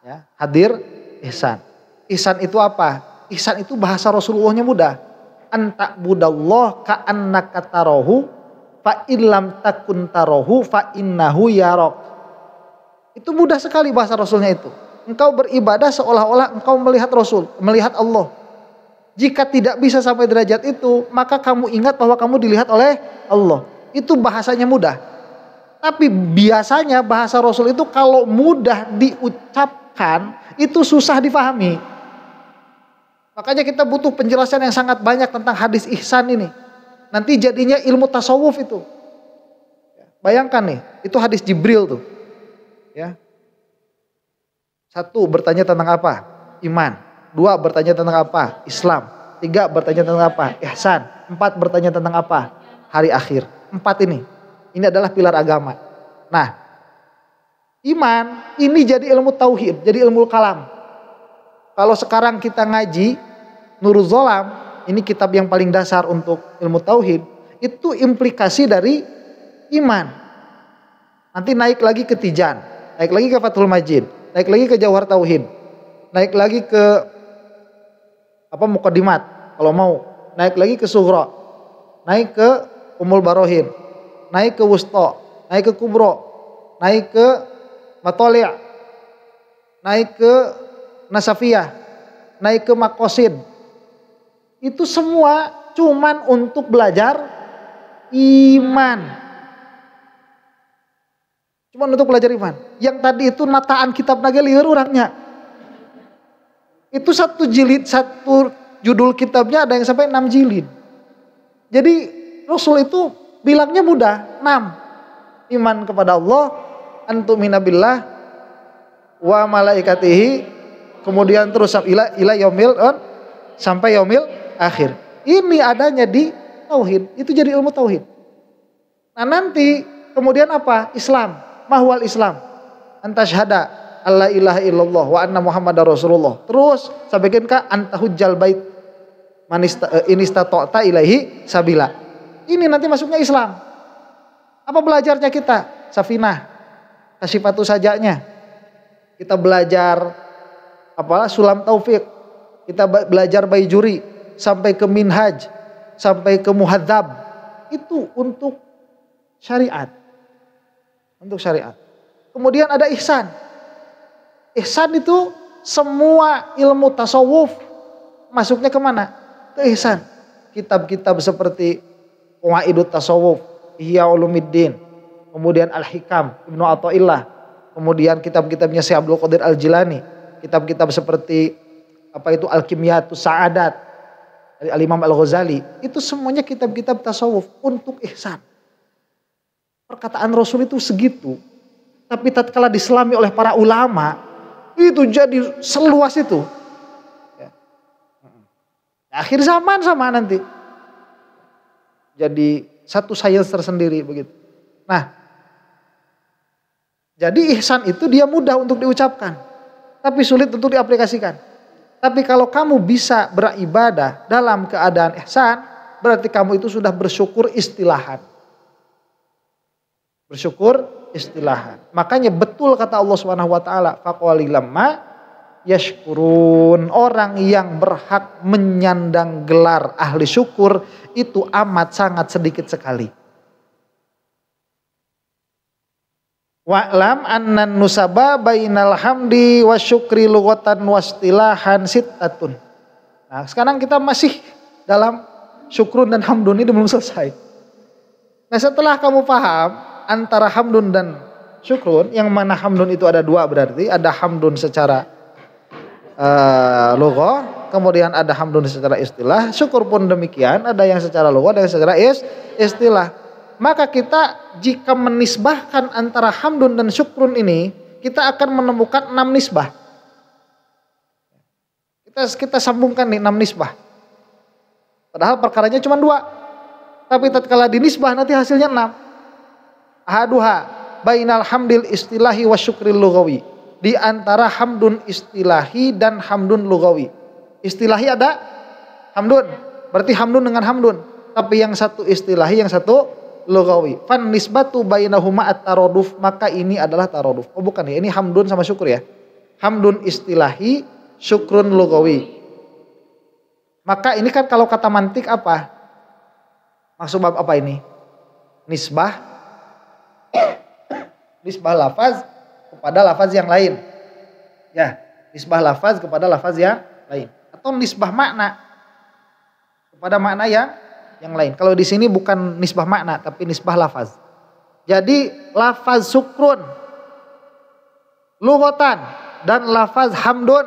Ya, hadir ihsan. Ihsan itu apa? Ihsan itu bahasa Rasulullahnya mudah. Anta budallah ka'annaka tarahu fa illam takun tarahu fa innahu yarak. Itu mudah sekali bahasa Rasulnya itu. Engkau beribadah seolah-olah engkau melihat Rasul, melihat Allah. Jika tidak bisa sampai derajat itu, maka kamu ingat bahwa kamu dilihat oleh Allah. Itu bahasanya mudah. Tapi biasanya bahasa Rasul itu kalau mudah diucapkan, itu susah difahami. Makanya kita butuh penjelasan yang sangat banyak tentang hadis ihsan ini. Nanti jadinya ilmu tasawuf itu. Bayangkan nih, itu hadis Jibril tuh. Ya. 1 bertanya tentang apa? Iman. 2 bertanya tentang apa? Islam. 3 bertanya tentang apa? Ihsan. 4 bertanya tentang apa? Hari akhir. 4 ini. Ini adalah pilar agama. Nah, iman ini jadi ilmu tauhid, jadi ilmu kalam. Kalau sekarang kita ngaji Nurul Zolam, ini kitab yang paling dasar untuk ilmu tauhid, itu implikasi dari iman. Nanti naik lagi ke Tijan, naik lagi ke Fathul Majid, naik lagi ke Jauhar Tauhid, naik lagi ke Muqaddimat kalau mau, naik lagi ke Sughra, naik ke Umul Barohin, naik ke Wusta, naik ke Kubro, naik ke Matoli', naik ke Nasafiyah, naik ke Maqasid. Itu semua cuman untuk belajar iman. Cuman untuk belajar iman. Yang tadi itu nataan kitab nage lieur urangnya. Itu satu jilid, satu judul kitabnya ada yang sampai 6 jilid. Jadi Rasul itu bilangnya mudah, 6. Iman kepada Allah, antumina billah wa malaikatihi, kemudian terus ila yaumil sampai yaumil akhir. Ini adanya di tauhid, itu jadi ilmu tauhid. Nah nanti kemudian apa? Islam, mahwal Islam. Antashhada alla ilaha illallah wa anna muhammadar rasulullah. Terus sampaikan ka antahujjal bait inistata'ta ilaihi sabila. Ini nanti masuknya Islam. Apa belajarnya kita? Safinah, kasifatu sajanya. Kita belajar sulam taufik. Kita belajar baijuri sampai ke minhaj, sampai ke muhadzab. Itu untuk syariat. Untuk syariat. Kemudian ada ihsan. Ihsan itu semua ilmu tasawuf masuknya kemana? Ke ihsan. Kitab-kitab seperti Qawaidut Tasawuf, Ihya Ulumuddin, kemudian Al-Hikam, Ibnu Athaillah, kemudian kitab-kitabnya Syekh Abdul Qadir Al-Jilani, kitab-kitab seperti Al-Kimyatus Sa'adat dari Al-Imam Al-Ghazali, itu semuanya kitab-kitab tasawuf untuk ihsan. Perkataan Rasul itu segitu, tapi tatkala diselami oleh para ulama, itu jadi seluas itu. Ya. Akhir zaman sama nanti. Jadi satu sains tersendiri begitu. Nah, jadi ihsan itu dia mudah untuk diucapkan, tapi sulit untuk diaplikasikan. Tapi kalau kamu bisa beribadah dalam keadaan ihsan, berarti kamu itu sudah bersyukur istilahan. Bersyukur istilahan. Makanya betul kata Allah Subhanahu wa taala, faqalilam ma yashkurun. Orang yang berhak menyandang gelar ahli syukur itu amat sangat sedikit sekali. Wa'lam annan nusaba bainal hamdi wa syukri lughatan wastilahan sittatun. Nah, sekarang kita masih dalam syukrun dan hamdun, ini belum selesai. Nah, setelah kamu paham antara hamdun dan syukrun, yang mana hamdun itu ada dua berarti, ada hamdun secara lughah, kemudian ada hamdun secara istilah, syukur pun demikian, ada yang secara lughah, ada yang secara istilah. Maka kita jika menisbahkan antara hamdun dan syukrun ini, kita akan menemukan 6 nisbah. Kita sambungkan nih 6 nisbah. Padahal perkaranya cuma 2. Tapi tatkala dinisbah nanti hasilnya 6. Ahaduha bainal hamdil istilahi wa syukril lughawi. Di antara hamdun istilahi dan hamdun lughawi. Istilahi ada hamdun, berarti hamdun dengan hamdun. Tapi yang satu istilahi, yang satu lughawi. Fan nisbatu bainahuma at-taraduf, maka ini adalah taraduf. Oh bukan ya, ini hamdun sama syukur ya. Hamdun istilahi, syukrun lughawi. Maka ini kan kalau kata mantik apa? Maksud bab apa ini? Nisbah nisbah lafaz kepada lafaz yang lain. Ya, nisbah lafaz kepada lafaz yang lain. Atau nisbah makna kepada makna yang lain. Kalau di sini bukan nisbah makna tapi nisbah lafaz. Jadi lafaz syukrun lughatan dan lafaz hamdun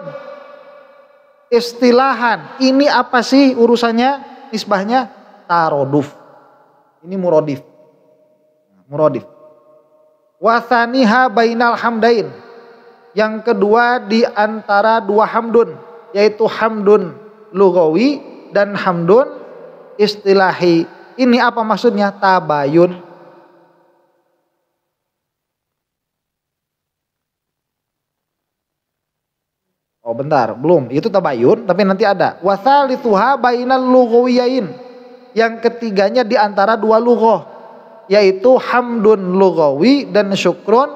istilahan, ini apa sih urusannya? Nisbahnya taroduf. Ini murodif. Murodif. Wathaniha bainal hamdain. Yang kedua di antara dua hamdun, yaitu hamdun lughawi dan hamdun istilahi. Ini apa maksudnya? Tabayun. Oh bentar, belum. Itu tabayun, tapi nanti ada. Wathalithuha bainal lughawiyain. Yang ketiganya di antara dua lughah, yaitu hamdun lughawi dan syukrun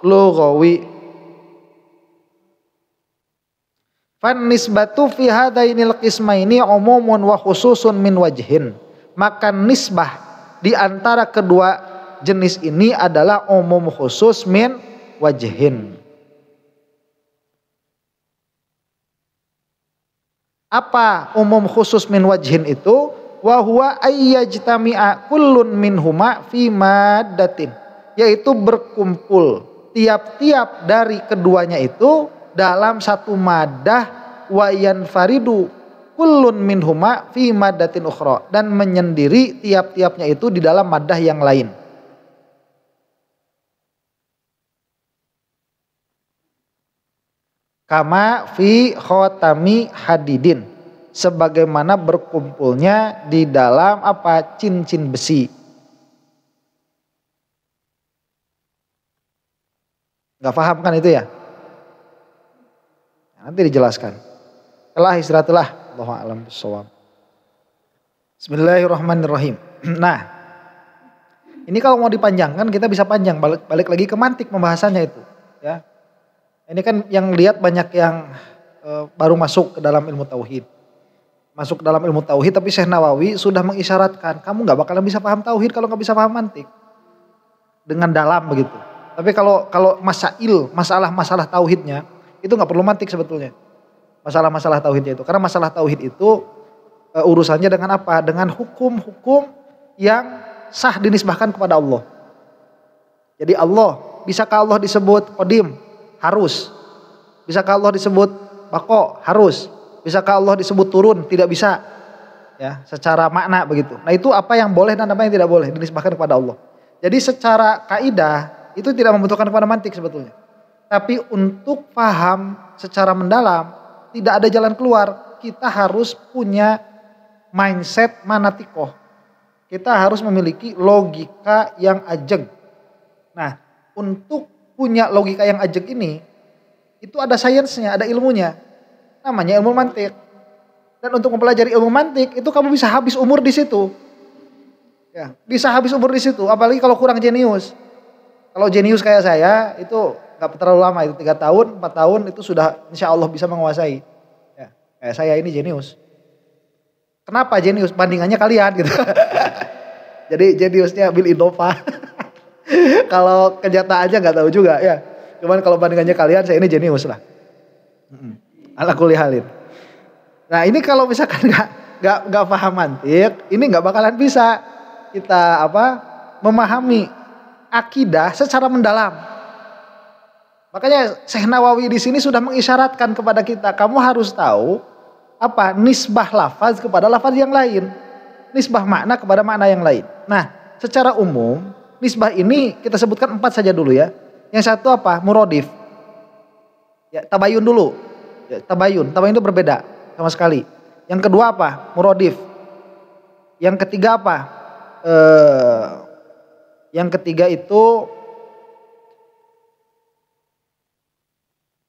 lughawi. Fan nisbatu fi hadainil qismaini umumun wa khususun min wajhin. Maka nisbah di antara kedua jenis ini adalah umum khusus min wajhin. Apa umum khusus min wajhin itu? Wa huwa ayyajtami'a kullun minhuma fi maddatin, yaitu berkumpul tiap-tiap dari keduanya itu dalam satu madah, wayan faridu kullun minhuma fi maddatin ukhra, dan menyendiri tiap-tiapnya itu di dalam maddah yang lain. Kama fi khotami hadidin, sebagaimana berkumpulnya di dalam apa? Cincin besi. Gak paham kan itu ya? Nanti dijelaskan. Telah istirahatlah. Allahu a'lam bishawab. Bismillahirrahmanirrahim. Nah, ini kalau mau dipanjangkan kita bisa panjang, balik lagi ke mantik pembahasannya itu, ya. Ini kan yang lihat banyak yang baru masuk ke dalam ilmu tauhid. Masuk ke dalam ilmu tauhid, tapi Syekh Nawawi sudah mengisyaratkan kamu nggak bakalan bisa paham tauhid kalau nggak bisa paham mantik dengan dalam begitu. Tapi kalau masalah tauhidnya itu nggak perlu mantik sebetulnya. Masalah tauhidnya itu, karena masalah tauhid itu urusannya dengan apa? Dengan hukum-hukum yang sah dinisbahkan kepada Allah. Jadi Allah, bisakah Allah disebut qadim? Harus. Bisakah Allah disebut baqo? Harus. Bisakah Allah disebut turun? Tidak bisa. Ya, secara makna begitu. Nah, itu apa yang boleh dan apa yang tidak boleh dinisbahkan kepada Allah. Jadi secara kaidah itu tidak membutuhkan kepada mantik sebetulnya. Tapi untuk paham secara mendalam tidak ada jalan keluar. Kita harus punya mindset manatikoh. Kita harus memiliki logika yang ajeg. Nah, untuk punya logika yang ajeg ini, itu ada sainsnya, ada ilmunya. Namanya ilmu mantik. Dan untuk mempelajari ilmu mantik, itu kamu bisa habis umur di situ. Ya, bisa habis umur di situ, apalagi kalau kurang jenius. Kalau jenius kayak saya, itu gak terlalu lama, itu 3 tahun, 4 tahun, itu sudah insya Allah bisa menguasai. Ya, kayak saya ini jenius. Kenapa jenius? Bandingannya kalian gitu. Jadi jeniusnya Bill Indova. Kalau kenyataannya nggak tahu juga ya. Cuman kalau bandingannya kalian, saya ini jenius lah. Ala kulli halin. Nah, ini kalau misalkan nggak paham mantik, ini nggak bakalan bisa kita memahami akidah secara mendalam. Makanya Syekh Nawawi di sini sudah mengisyaratkan kepada kita, kamu harus tahu nisbah lafaz kepada lafaz yang lain, nisbah makna kepada makna yang lain. Nah, secara umum nisbah ini kita sebutkan 4 saja dulu ya. Yang satu murodif. Ya, tabayun dulu. Ya, tabayun itu berbeda sama sekali. Yang kedua murodif. Yang ketiga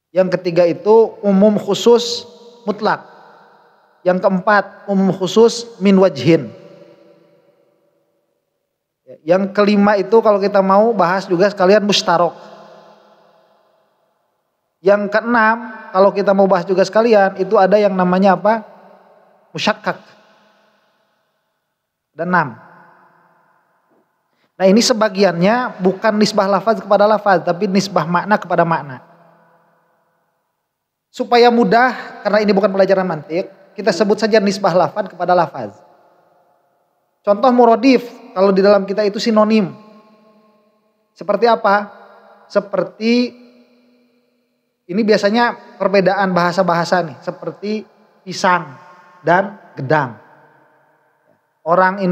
Yang ketiga itu umum khusus mutlak. Yang keempat umum khusus min wajhin. Yang kelima itu kalau kita mau bahas juga sekalian mustarok. Yang keenam kalau kita mau bahas juga sekalian itu ada yang namanya musyakkak. Ada 6. Nah, ini sebagiannya bukan nisbah lafaz kepada lafaz, tapi nisbah makna kepada makna. Supaya mudah, karena ini bukan pelajaran mantik, kita sebut saja nisbah lafaz kepada lafaz. Contoh murodif, kalau di dalam kita itu sinonim. Seperti apa? Seperti, ini biasanya perbedaan bahasa-bahasa nih. Seperti pisang dan gedang. Orang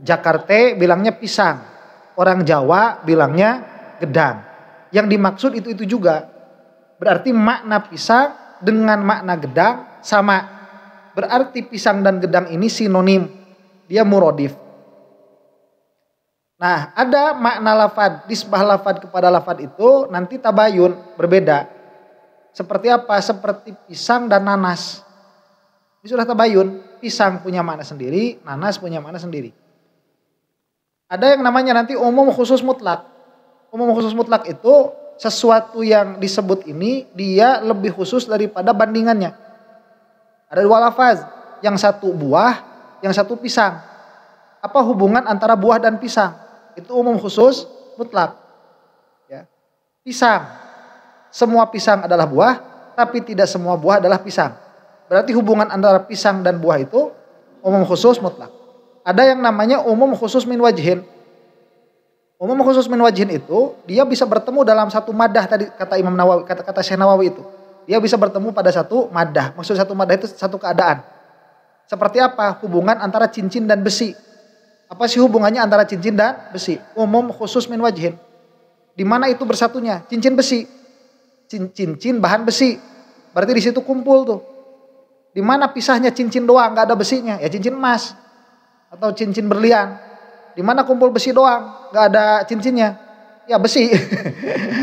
Jakarta bilangnya pisang. Orang Jawa bilangnya gedang. Yang dimaksud itu juga. Berarti makna pisang dengan makna gedang sama. Berarti pisang dan gedang ini sinonim. Dia murodif. Nah, ada makna lafad, nisbah lafad kepada lafad itu nanti tabayun, berbeda. Seperti apa? Seperti pisang dan nanas. Ini sudah tabayun. Pisang punya makna sendiri, nanas punya makna sendiri. Ada yang namanya nanti umum khusus mutlak. Umum khusus mutlak itu sesuatu yang disebut ini dia lebih khusus daripada bandingannya. Ada 2 lafaz, yang satu buah, yang satu pisang. Apa hubungan antara buah dan pisang? Itu umum khusus mutlak. Ya. Pisang, semua pisang adalah buah, tapi tidak semua buah adalah pisang. Berarti hubungan antara pisang dan buah itu umum khusus mutlak. Ada yang namanya umum khusus min wajhin. Umum khusus min wajhin itu dia bisa bertemu dalam satu madah tadi kata Imam Nawawi, kata Syekh Nawawi itu. Dia bisa bertemu pada satu madah. Maksud satu madah itu satu keadaan. Seperti apa? Hubungan antara cincin dan besi. Apa sih hubungannya antara cincin dan besi? Umum khusus min wajhin. Di mana itu bersatunya? Cincin besi. Cincin bahan besi. Berarti di situ kumpul tuh. Di mana pisahnya cincin doang, nggak ada besinya? Ya cincin emas atau cincin berlian. Di mana kumpul besi doang, nggak ada cincinnya? Ya besi.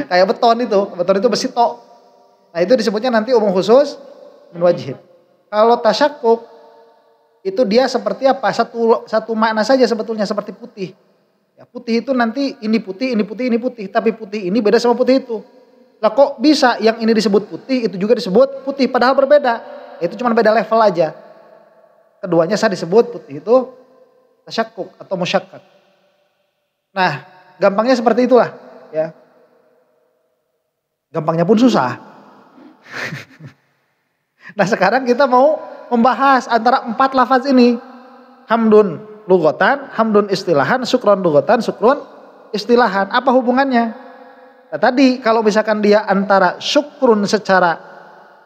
Kayak beton itu. Beton itu besi tok. Nah itu disebutnya nanti umum khusus min wajhin. Kalau tasyakuk itu dia seperti apa? Satu makna saja sebetulnya, seperti putih. Ya, putih itu nanti ini putih, ini putih, ini putih. Tapi putih ini beda sama putih itu. Lah kok bisa yang ini disebut putih, itu juga disebut putih, padahal berbeda. Itu cuma beda level aja. Keduanya saya disebut putih itu tasyakuk atau musyakkak. Nah, gampangnya seperti itulah, ya. Gampangnya pun susah. Nah, sekarang kita mau membahas antara 4 lafaz ini. Hamdun lughatan, hamdun istilahan, syukron lughatan, syukron istilahan. Apa hubungannya? Nah, tadi kalau misalkan dia antara syukrun secara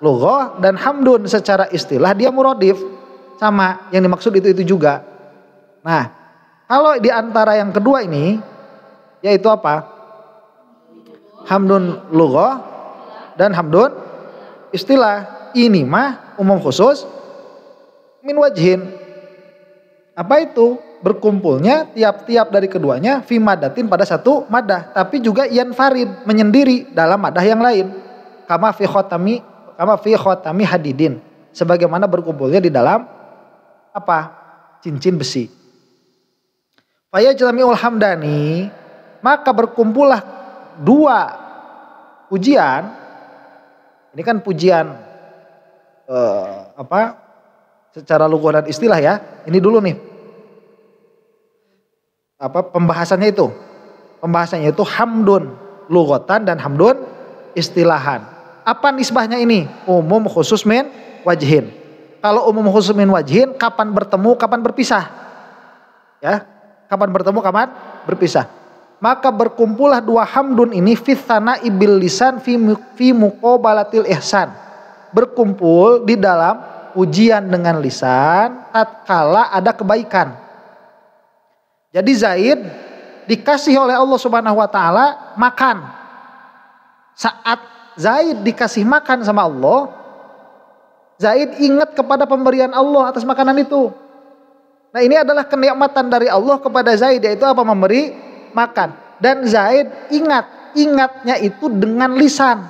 lughah dan hamdun secara istilah, dia muradif. Sama, yang dimaksud itu juga. Nah, kalau di antara yang kedua ini, yaitu apa? Hamdun lughah dan hamdun istilah. Ini mah umum khusus min wajhin. Apa itu? Berkumpulnya tiap-tiap dari keduanya fi madatin pada satu madah, tapi juga yanfarid, menyendiri dalam madah yang lain. Kama fi khotami hadidin, sebagaimana berkumpulnya di dalam apa? Cincin besi. Faya jalamiul hamdani, maka berkumpullah 2 pujian. Ini kan pujian secara lughah dan istilah ya. Ini dulu nih. Pembahasannya itu? Pembahasannya itu hamdun lughatan dan hamdun istilahan. Apa nisbahnya ini? Umum khusus min wajhin. Kalau umum khusus min wajhin, kapan bertemu, kapan berpisah? Ya, kapan bertemu, kapan berpisah? Maka berkumpullah 2 hamdun ini fi tsana'i bil lisan fi muqabalatil ihsan. Berkumpul di dalam ujian dengan lisan tatkala ada kebaikan. Jadi Zaid dikasih oleh Allah Subhanahu wa taala makan. Saat Zaid dikasih makan sama Allah, Zaid ingat kepada pemberian Allah atas makanan itu. Nah, ini adalah kenikmatan dari Allah kepada Zaid, yaitu apa? Memberi makan. Dan Zaid ingatnya itu dengan lisan.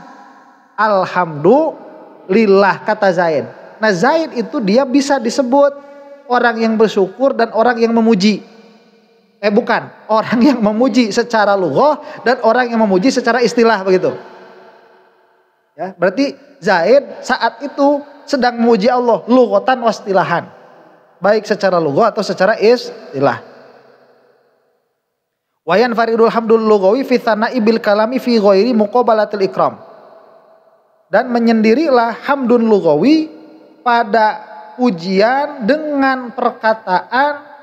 Alhamdulillah, kata Zaid. Nah, Zaid itu dia bisa disebut orang yang bersyukur dan orang yang memuji. Bukan, orang yang memuji secara lughah dan orang yang memuji secara istilah, begitu. Ya, berarti Zaid saat itu sedang memuji Allah lughatan wastilahan. Baik secara lughah atau secara istilah. Wayan faridul hamdul lughawi fi tsana'i bil kalami fi ghairi muqabalatil ikram. Dan menyendirilah hamdun lughawi pada pujian dengan perkataan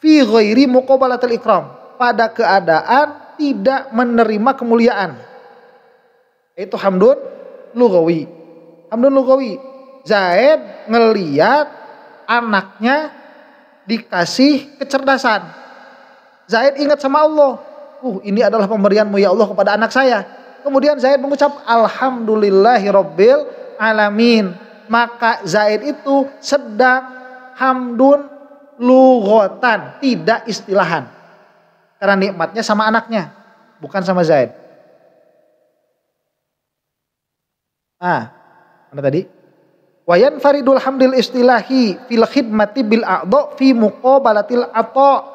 fi ghairi muqabalatil ikram, pada keadaan tidak menerima kemuliaan. Itu hamdun lughawi. Hamdun lughawi. Zaid ngeliat anaknya dikasih kecerdasan. Zaid ingat sama Allah. Ini adalah pemberianmu ya Allah kepada anak saya. Kemudian Zaid mengucap alhamdulillahi rabbil alamin. Maka Zaid itu sedang hamdun lughatan, tidak istilahan. Karena nikmatnya sama anaknya, bukan sama Zaid. Mana tadi? Wayan faridul hamdil istilahi fil khidmati bil a'dha fi muqabalatil ata.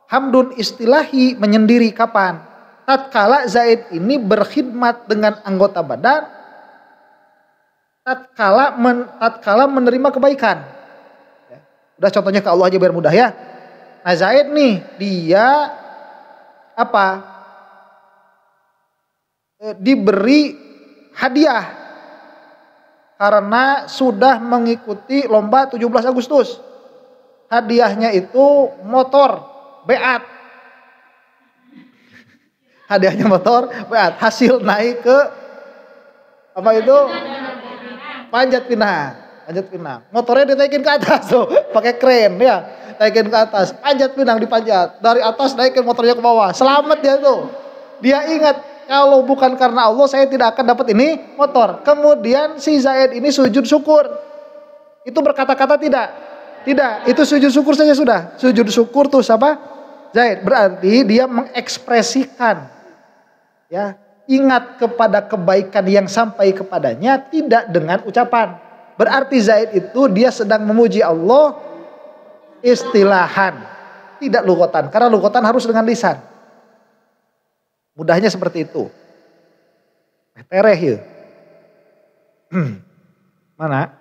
Hamdun istilahi menyendiri kapan? Tatkala Zaid ini berkhidmat dengan anggota badan, tatkala menerima kebaikan. Udah contohnya ke Allah aja biar mudah ya. Nah, Zaid nih dia diberi hadiah karena sudah mengikuti lomba 17 Agustus. Hadiahnya itu motor Beat. Hadiahnya motor Beat. Hasil naik ke Apa itu? Panjat pinang. Panjat pinang. Motornya ditaikin ke atas tuh, pakai kren ya. Taikin ke atas, panjat pinang dipanjat. Dari atas naikin motornya ke bawah. Selamat dia tuh. Dia ingat kalau bukan karena Allah saya tidak akan dapat ini motor. Kemudian si Zaid ini sujud syukur. Itu berkata-kata tidak? Tidak, itu sujud syukur saja sudah. Sujud syukur tuh siapa? Zaid. Berarti dia mengekspresikan ya, ingat kepada kebaikan yang sampai kepadanya tidak dengan ucapan. Berarti Zaid itu dia sedang memuji Allah istilahan, tidak lugotan. Karena lugotan harus dengan lisan. Mudahnya seperti itu. Tereh ya. Mana?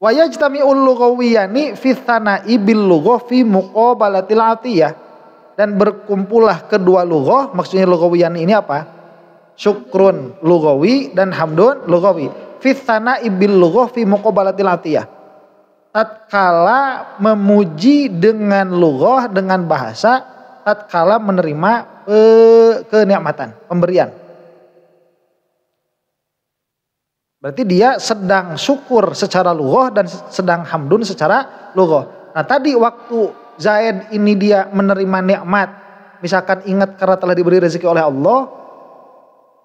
Wa yajtami'ul lughawiyani fi tsana'i bil lughah fi muqabalatil atiyah. Dan berkumpullah kedua lughah, maksudnya lughawiyani ini apa? Syukrun lughawi dan hamdun lughawi. Fi tsana'i bil lughah fi muqabalatil atiyah. Tatkala memuji dengan lughah, dengan bahasa, tatkala menerima kenikmatan, pemberian. Berarti dia sedang syukur secara lughah dan sedang hamdun secara lughah. Nah tadi waktu Zaid ini dia menerima nikmat, misalkan ingat karena telah diberi rezeki oleh Allah,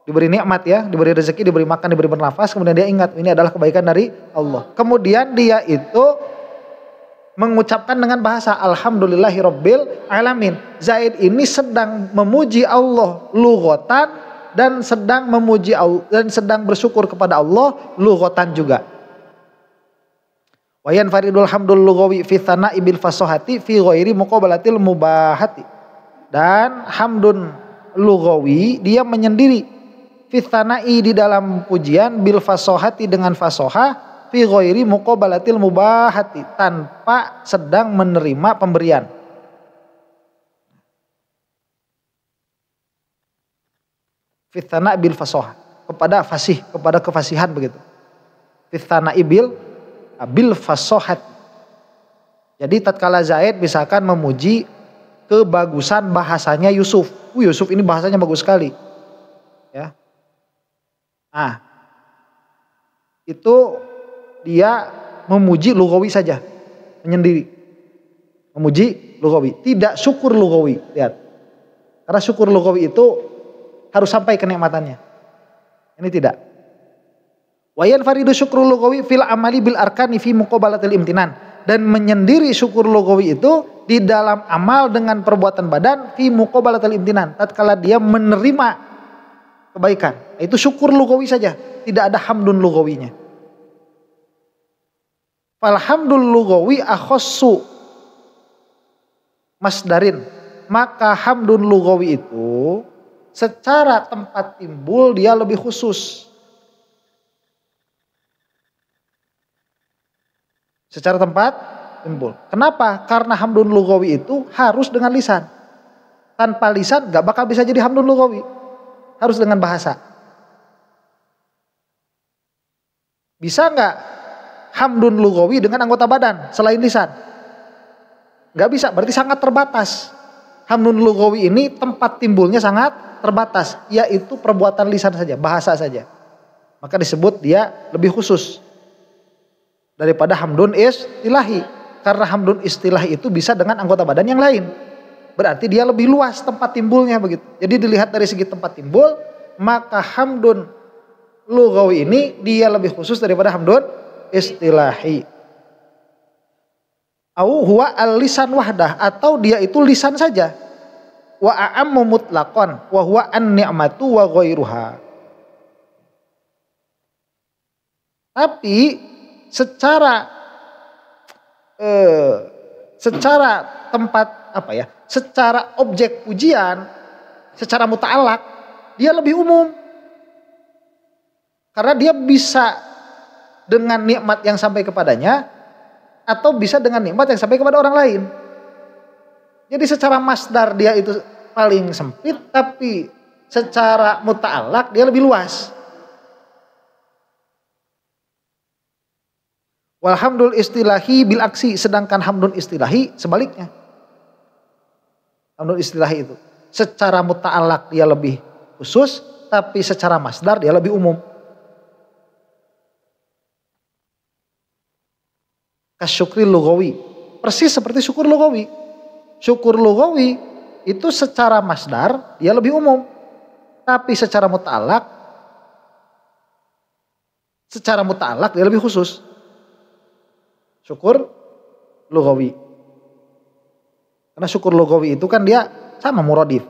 diberi nikmat ya, diberi rezeki, diberi makan, diberi bernafas, kemudian dia ingat ini adalah kebaikan dari Allah. Kemudian dia itu mengucapkan dengan bahasa alhamdulillahirabbil alamin. Zaid ini sedang memuji Allah lughatan dan sedang memuji Allah dan sedang bersyukur kepada Allah lughatan juga. Wa yanfaridul hamdul lughawi fi tsana'i bil fasahati fi ghairi muqabalatil mubahati. Dan hamdun lughawi dia menyendiri fi tsana'i di dalam pujian bil fasahati dengan fasahah fi ghairi muqabalatil mubahati tanpa sedang menerima pemberian. Fitana bil fasahah kepada fasih, kepada kefasihan begitu. Fitana bil fasahat. Jadi tatkala Zaid misalkan memuji kebagusan bahasanya Yusuf. Yusuf ini bahasanya bagus sekali. Ya. Nah, itu dia memuji lugawi saja, menyendiri. Memuji lugawi, tidak syukur lugawi. Lihat. Karena syukur lugawi itu harus sampai kenikmatannya. Ini tidak. Wa yanfaridu syukru lugawi fil amali bil arkani fi muqabalatil imtinan. Dan menyendiri syukur lugawi itu di dalam amal dengan perbuatan badan fi muqabalatil imtinan. Tatkala dia menerima kebaikan. Itu syukur lugawi saja, tidak ada hamdun lugawinya. Falhamdul lugawi akhassu masdarin. Maka hamdun lugawi itu secara tempat timbul dia lebih khusus. Secara tempat timbul. Kenapa? Karena hamdun lugawi itu harus dengan lisan. Tanpa lisan gak bakal bisa jadi hamdun lugawi. Harus dengan bahasa. Bisa gak hamdun lugawi dengan anggota badan selain lisan? Gak bisa, berarti sangat terbatas. Hamdun lugawi ini tempat timbulnya sangat terbatas, yaitu perbuatan lisan saja, bahasa saja. Maka disebut dia lebih khusus daripada hamdun istilahi. Karena hamdun istilahi itu bisa dengan anggota badan yang lain. Berarti dia lebih luas tempat timbulnya begitu. Jadi dilihat dari segi tempat timbul, maka hamdun lugawi ini dia lebih khusus daripada hamdun istilahi. Au huwa al-lisan wahdah, atau dia itu lisan saja. Wa a'ammu mutlaqan wa huwa an-ni'matu wa ghairuha. Tapi secara tempat apa ya? Secara objek pujian, secara muta'alaq dia lebih umum. Karena dia bisa dengan nikmat yang sampai kepadanya atau bisa dengan nikmat yang sampai kepada orang lain. Jadi secara masdar dia itu paling sempit, tapi secara muta'alaq dia lebih luas. Walhamdul istilahi bil aksi, sedangkan hamdun istilahi sebaliknya. Hamdun istilahi itu secara muta'alaq dia lebih khusus, tapi secara masdar dia lebih umum. Kasyukri lugawi, persis seperti syukur lugawi. Syukur lugawi itu secara masdar dia lebih umum, tapi secara mutalak dia lebih khusus. Syukur lugawi, karena syukur lugawi itu kan dia sama muradif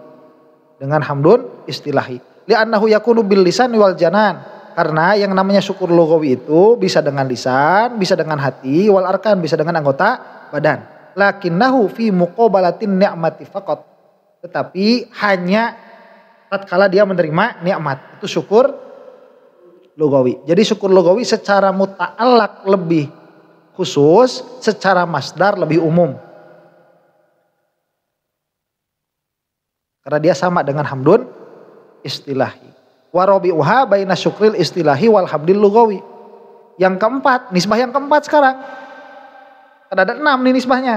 dengan hamdun istilahi. Li'annahu yakunu bil lisan wal janan. Karena yang namanya syukur lugawi itu bisa dengan lisan, bisa dengan hati, wal arkan, bisa dengan anggota badan. Lakinnahu fi muqabalatin ni'mati faqat. Tetapi hanya tatkala dia menerima nikmat. Itu syukur lugawi. Jadi syukur lugawi secara muta'allaq lebih khusus, secara masdar lebih umum. Karena dia sama dengan hamdun istilahi. Warabi'uha baina syukril istilahi wal hamdil lugawi. Yang keempat, nisbah yang keempat sekarang. Ada 6 nih nisbahnya.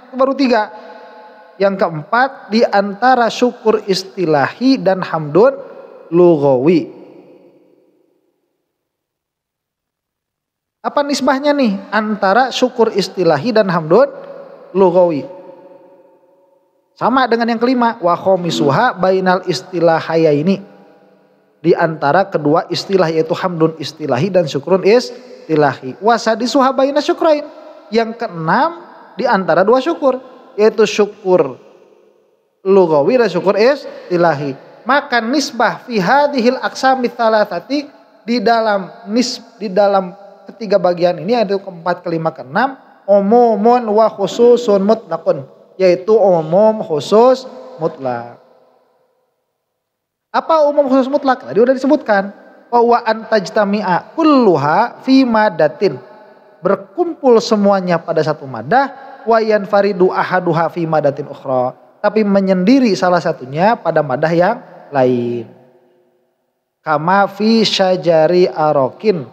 Itu baru 3. Yang keempat di antara syukur istilahi dan hamdun lugawi. Apa nisbahnya nih antara syukur istilahi dan hamdun lugawi? Sama dengan yang kelima, wa khomisuha bainal istilahayaini. Di antara kedua istilah yaitu hamdun istilahi dan syukrun istilahi. Wasadisuha baina syukrain. Yang keenam di antara dua syukur yaitu syukur lugawi dan syukur istilahi. Maka nisbah fi hadhil aqsami tsalatsati di dalam ketiga bagian ini yaitu keempat, kelima, keenam, umumun wa khususun mutlaqun, yaitu umum khusus mutlak. Apa umum khusus mutlak? Tadi udah disebutkan. Wa antajtami'a kulluha fi madatin. Berkumpul semuanya pada satu madah. Wa yanfaridu ahaduha fi madatin ukhra. Tapi menyendiri salah satunya pada madah yang lain. Kama fi syajari arokin.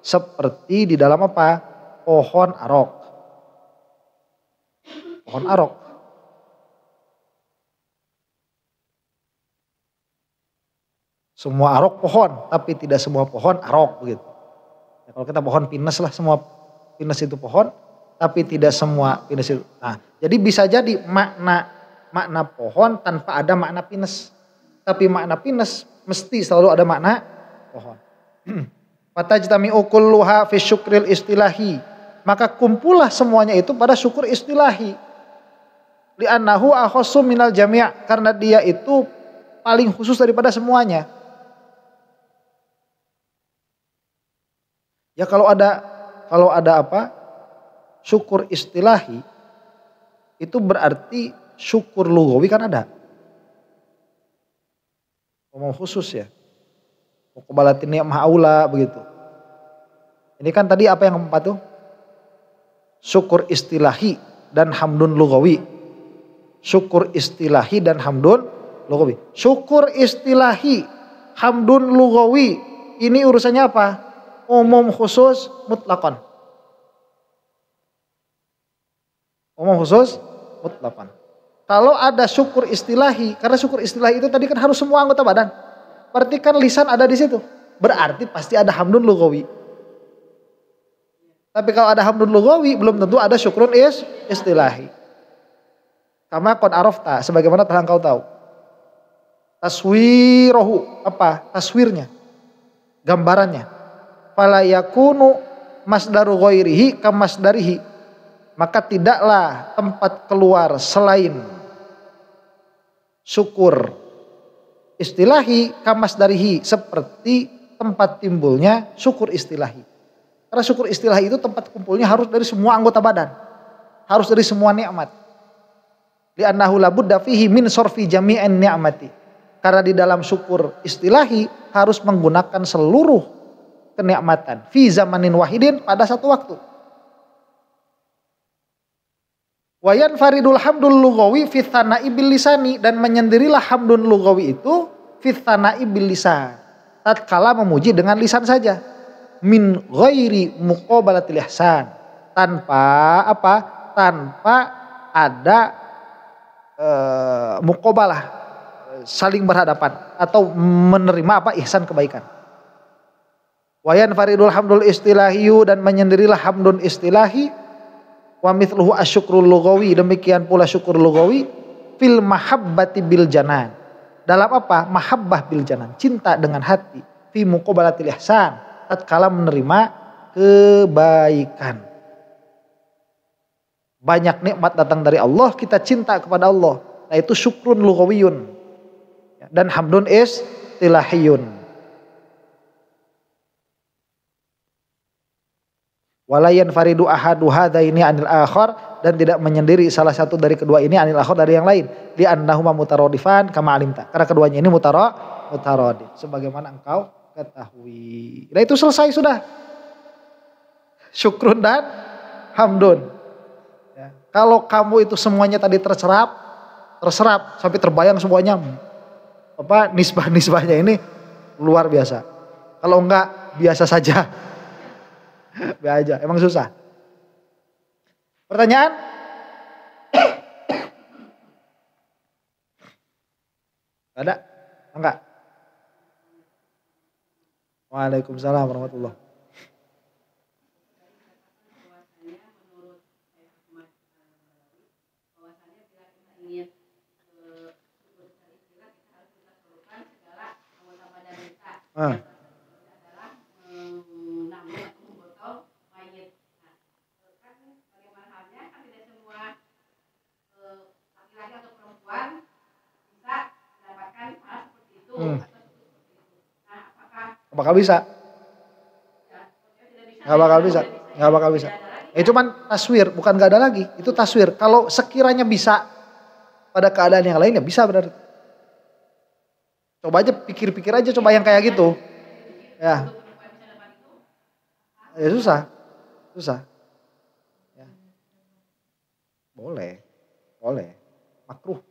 Seperti di dalam apa? Pohon arok. Pohon arok. Semua arok pohon, tapi tidak semua pohon arok begitu. Ya, kalau kita pohon pinus lah, semua pinus itu pohon, tapi tidak semua pinus itu. Nah, jadi bisa jadi makna pohon tanpa ada makna pinus, tapi makna pinus mesti selalu ada makna pohon. Fatajtami'u kulluha fi syukril istilahi. Maka kumpullah semuanya itu pada syukur istilahi. Li'annahu akhassu minal jami', karena dia itu paling khusus daripada semuanya. Ya kalau ada apa? Syukur istilahi itu berarti syukur lugawi kan ada. Ngomong khusus ya. Muqabalatin ni'mah aula begitu. Ini kan tadi apa yang keempat tuh? Syukur istilahi dan hamdun lugawi. Syukur istilahi dan hamdun lugawi. Syukur istilahi, hamdun lugawi. Ini urusannya apa? Umum khusus mutlakon. Umum khusus mutlakon. Kalau ada syukur istilahi, karena syukur istilahi itu tadi kan harus semua anggota badan. Berarti kan lisan ada di situ. Berarti pasti ada hamdun lugawi. Tapi kalau ada hamdun lugawi belum tentu ada syukrun istilahi. Kama qad arafta, sebagaimana telah engkau tahu. Taswirohu, apa? Taswirnya. Gambarannya. Fala yakunu masdaru ghairihi kamasdarihi. Maka tidaklah tempat keluar selain syukur istilahi kamasdarihi, seperti tempat timbulnya syukur istilahi. Karena syukur istilahi itu tempat kumpulnya harus dari semua anggota badan. Harus dari semua nikmat. Li'annahu labudda fihi min sorfi jami'in ni'mati. Karena di dalam syukur istilahi harus menggunakan seluruh kenikmatan fi zamanin wahidin pada satu waktu. Wayan faridul hamdul lugawi fi tsana'i bil lisani, dan menyendirilah hamdun lugawi itu fi tsana'i bil lisan. Tatkala memuji dengan lisan saja. Min ghairi muqabalatil ihsan. Tanpa apa? Tanpa ada muqabalah. saling berhadapan atau menerima apa ihsan kebaikan. Wayan faridul hamdul istilahiyu dan menyendirilah hamdun istilahi wa mithluhu asyukrul lughawi demikian pula syukur lughawi fil mahabbati bil janan. Dalam apa? Mahabbah bil janan, cinta dengan hati. Fi muqabalatil ihsan, tatkala menerima kebaikan. Banyak nikmat datang dari Allah, kita cinta kepada Allah. Nah itu syukrun lughawiyun. Dan hamdun istilahiyun. Walayan faridu ahadu hadaini anil akhar dan tidak menyendiri salah satu dari kedua ini anil akhar dari yang lain. Li annahuma mutaradifan kama alimta. Karena keduanya ini mutaradif sebagaimana engkau ketahui. Nah itu selesai sudah. Syukrun dan hamdun. Ya. Kalau kamu itu semuanya tadi terserap sampai terbayang semuanya apa nisbah-nisbahnya ini luar biasa. Kalau enggak biasa saja. Biasa aja, emang susah. Pertanyaan? Ada? Enggak? Waalaikumsalam warahmatullahi. Bakal bisa? Nggak bakal bisa. Itu cuman taswir, bukan nggak ada lagi. Itu taswir. Kalau sekiranya bisa pada keadaan yang lain ya bisa berarti. Coba aja pikir-pikir aja coba yang kayak gitu. Ya. Ya susah. Ya. Boleh. Makruh.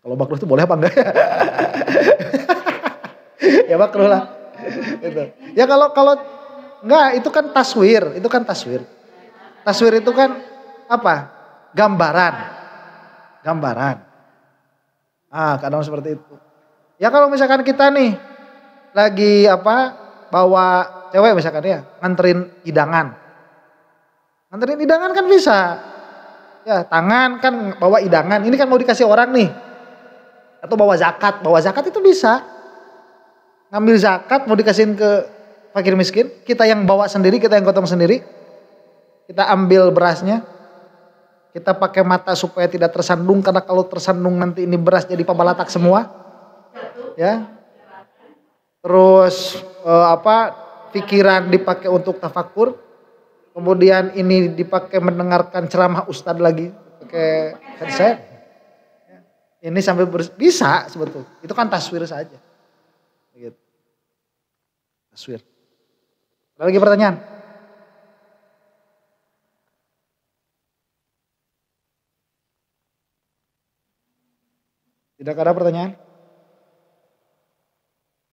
Kalau makruh itu boleh apa enggak ya? Ya makruh lah. Itu. Ya kalau enggak itu kan taswir. Taswir itu kan apa? Gambaran. Kadang seperti itu. Ya kalau misalkan kita nih lagi bawa cewek misalkan ya nganterin hidangan kan bisa. Ya tangan kan bawa hidangan, ini kan mau dikasih orang nih. Atau bawa zakat itu bisa. Ngambil zakat mau dikasihin ke fakir miskin, kita yang bawa sendiri, kita yang gotong sendiri. Kita ambil berasnya, kita pakai mata supaya tidak tersandung, karena kalau tersandung nanti ini beras jadi pabalatak semua. Ya. Terus pikiran dipakai untuk tafakur. Kemudian ini dipakai mendengarkan ceramah ustadz lagi pakai headset. Ini sampai bisa sebetulnya. Itu kan taswir saja. Gitu. Taswir. Ada lagi pertanyaan? Tidak ada pertanyaan?